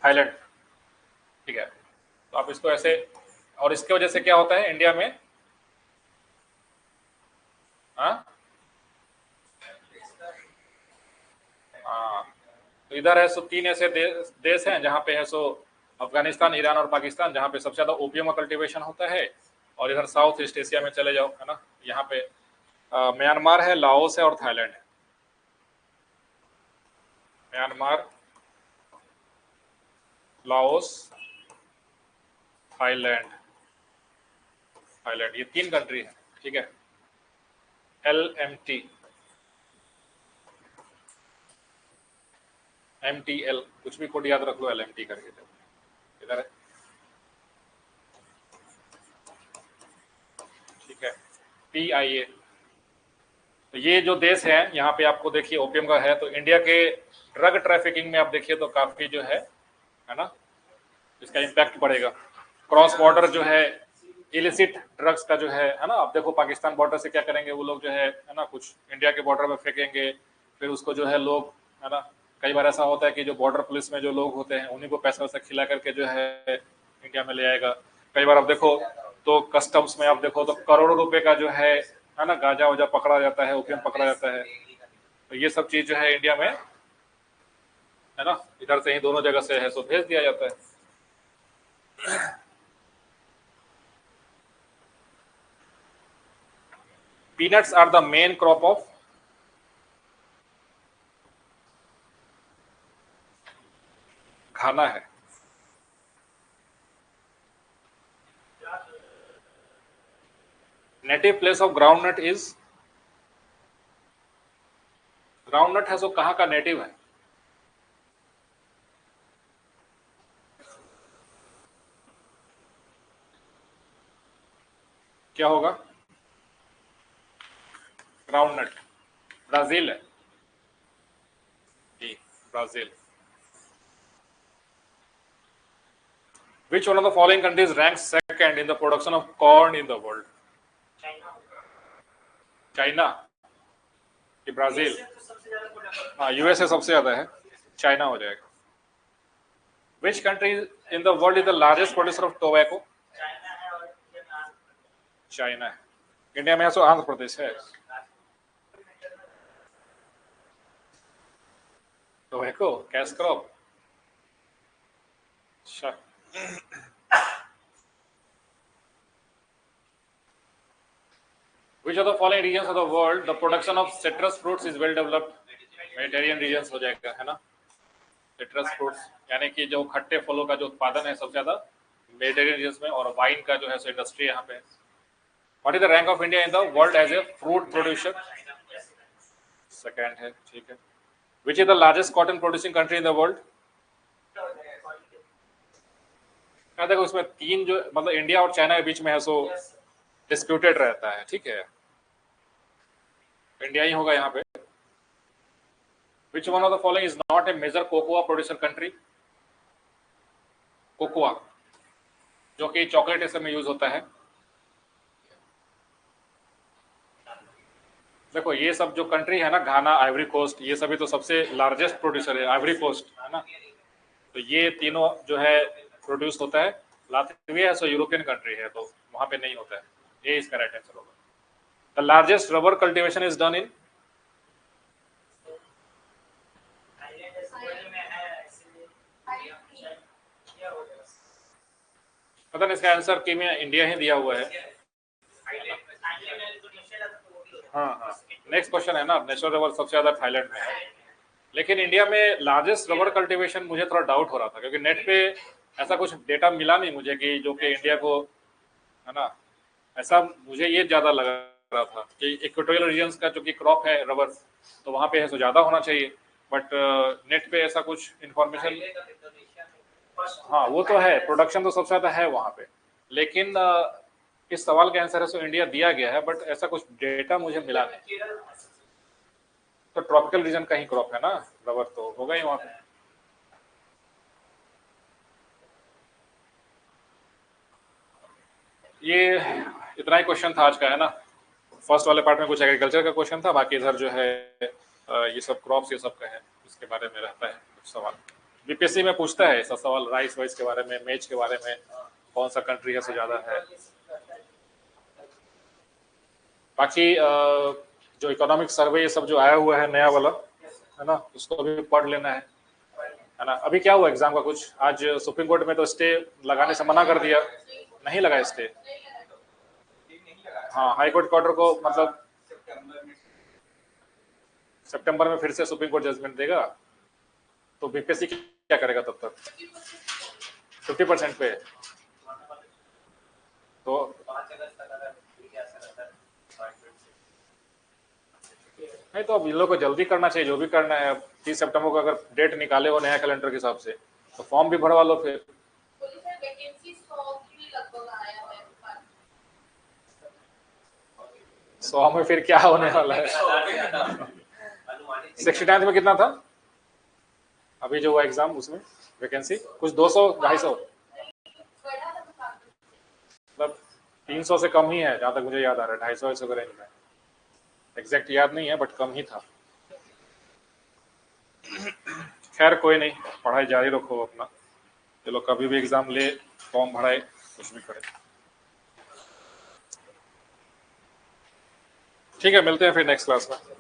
थाईलैंड, ठीक है। तो आप इसको ऐसे, और इसके वजह से क्या होता है इंडिया में, हाँ तो इधर है सो 3 ऐसे देश हैं जहाँ पे है सो अफगानिस्तान, ईरान और पाकिस्तान, जहाँ पे सबसे ज्यादा ओपियम का कल्टीवेशन होता है। और इधर साउथ ईस्ट एशिया में चले जाओ है ना, यहाँ पे म्यांमार है, लाओस है और थाईलैंड है। म्यांमार, लाओस, थाईलैंड, थाईलैंड, ये 3 कंट्री है, ठीक है। LMT, MTL, कुछ भी कोड याद रख लो LMT करके। इधर है, ठीक है, PIA। तो ये जो देश है यहाँ पे आपको देखिए ओपियम का है, तो इंडिया के ड्रग ट्रैफिकिंग में आप देखिए तो काफी जो है ना, इसका इम्पैक्ट पड़ेगा। क्रॉस बॉर्डर जो है इलिसिट ड्रग्स का जो है ना, अब देखो पाकिस्तान बॉर्डर से क्या करेंगे वो लोग जो है ना, कुछ इंडिया के बॉर्डर में फेंकेंगे, फिर उसको जो है लोग, है ना, कई बार ऐसा होता है कि जो बॉर्डर पुलिस में जो लोग होते हैं उन्हीं को पैसा वैसा खिला करके जो है इंडिया में ले आएगा। कई बार अब देखो तो कस्टम्स में आप देखो तो करोड़ों रुपए का जो है ना, गांजा वाजा पकड़ा जाता है, ओपियम पकड़ा जाता है। तो ये सब चीज जो है इंडिया में, है ना, इधर से ही दोनों जगह से है, तो भेज दिया जाता है। Peanuts are the main crop of घाना है। Native place of groundnut is, groundnut है सो कहाँ का नेटिव है? क्या होगा? ग्राउंडनट ब्राजील है जी, Brazil. Which one of the following countries ranks second in the production of corn in the world? China कि Brazil? हाँ, यूएसए सबसे ज्यादा है, चाइना हो जाएगा। Which country in the world is the largest producer of tobacco? China है। India में है सो आंध्र प्रदेश है। Tobacco cash crop. अच्छा, Which of the following regions of the world the production of citrus fruits is well developed? Mediterranean regions हो जाएगा, है ना। Citrus fruits यानी कि जो खट्टे फलों का जो उत्पादन है सबसे ज्यादा मेडिटेरियन रीजन्स में, और वाइन का जो है सो इंडस्ट्री यहाँ पे। What is the rank of India in the world as a fruit producer? Second है, ठीक है। Which is the largest cotton producing country in the world? देखो उसमें तीन जो मतलब इंडिया और चाइना के बीच में है सो डिस्प्यूटेड रहता है, ठीक है, इंडिया ही होगा यहाँ पे। Which one of the following is not a major cocoa producer country? Cocoa जो कि चॉकलेट ऐसे में यूज होता है। देखो ये सब जो कंट्री है ना, घाना, आइवरी कोस्ट, ये सभी तो सबसे लार्जेस्ट प्रोड्यूसर है, आइवरी कोस्ट, है ना। तो ये तीनों जो है प्रोड्यूस होता है। लातविया सो यूरोपियन कंट्री है, तो वहां पे नहीं होता है। ये इसका राइट आंसर होगा। The largest rubber cultivation is done in, पता नहीं इसका आंसर कि में इंडिया ही दिया हुआ है। हाँ हाँ, नेक्स्ट क्वेश्चन है ना, नेचुरल रबर सबसे ज्यादा थाईलैंड में है, लेकिन इंडिया में लार्जेस्ट रबर कल्टीवेशन मुझे थोड़ा डाउट हो रहा था, क्योंकि नेट पे ऐसा कुछ डेटा मिला नहीं मुझे कि जो कि इंडिया को, है ना, ऐसा मुझे ये ज्यादा लग रहा था कि इक्वेटोरियल रीजन्स का जो कि क्रॉप है रबर, तो वहां पे है तो ज्यादा होना चाहिए, बट नेट पे ऐसा कुछ इंफॉर्मेशन। हाँ वो तो है, प्रोडक्शन तो सबसे ज्यादा है वहां पे, लेकिन इस सवाल का आंसर है सो इंडिया दिया गया है, बट ऐसा कुछ डेटा मुझे मिला नहीं। तो ट्रॉपिकल रीजन का ही क्रॉप है ना, रबर तो होगा ही वहां पे। ये इतना ही क्वेश्चन था आज का, है ना। फर्स्ट वाले पार्ट में कुछ एग्रीकल्चर का क्वेश्चन था, बाकी इधर जो है ये सब क्रॉप्स ये सब का है, इसके बारे में रहता है कुछ सवाल। बीपीएससी में पूछता है ऐसा सवाल, राइस वाइस के बारे में, मेज के बारे में, कौन सा कंट्री है से ज्यादा है। बाकी जो इकोनॉमिक सर्वे ये सब जो आया हुआ है नया वाला, है ना, उसको भी पढ़ लेना है ना। अभी क्या हुआ एग्जाम का कुछ, आज सुप्रीम कोर्ट में तो स्टे लगाने से मना कर दिया, नहीं लगा स्टे। हाँ, हाई कोर्ट ऑर्डर को मतलब सितंबर में फिर से सुप्रीम कोर्ट जजमेंट देगा, तो बीपीएससी क्या करेगा तब तक? 50% पे तो नहीं, तो अब इन लोग को जल्दी करना चाहिए जो भी करना है। 30 सितंबर को अगर डेट निकाले हो नया कैलेंडर के हिसाब से, तो फॉर्म भी भरवा लो फिर। 100 में फिर क्या होने वाला है? 69 में कितना था अभी जो हुआ एग्जाम, उसमें वैकेंसी कुछ 200 250, मतलब 300 से कम ही है जहां तक मुझे याद आ रहा है, 250 के रेंज में, एग्जैक्ट याद नहीं है बट कम ही था। खैर कोई नहीं, पढ़ाई जारी रखो अपना, चलो कभी भी एग्जाम ले, फॉर्म भराए, कुछ भी करे। ठीक है, मिलते हैं फिर नेक्स्ट क्लास में।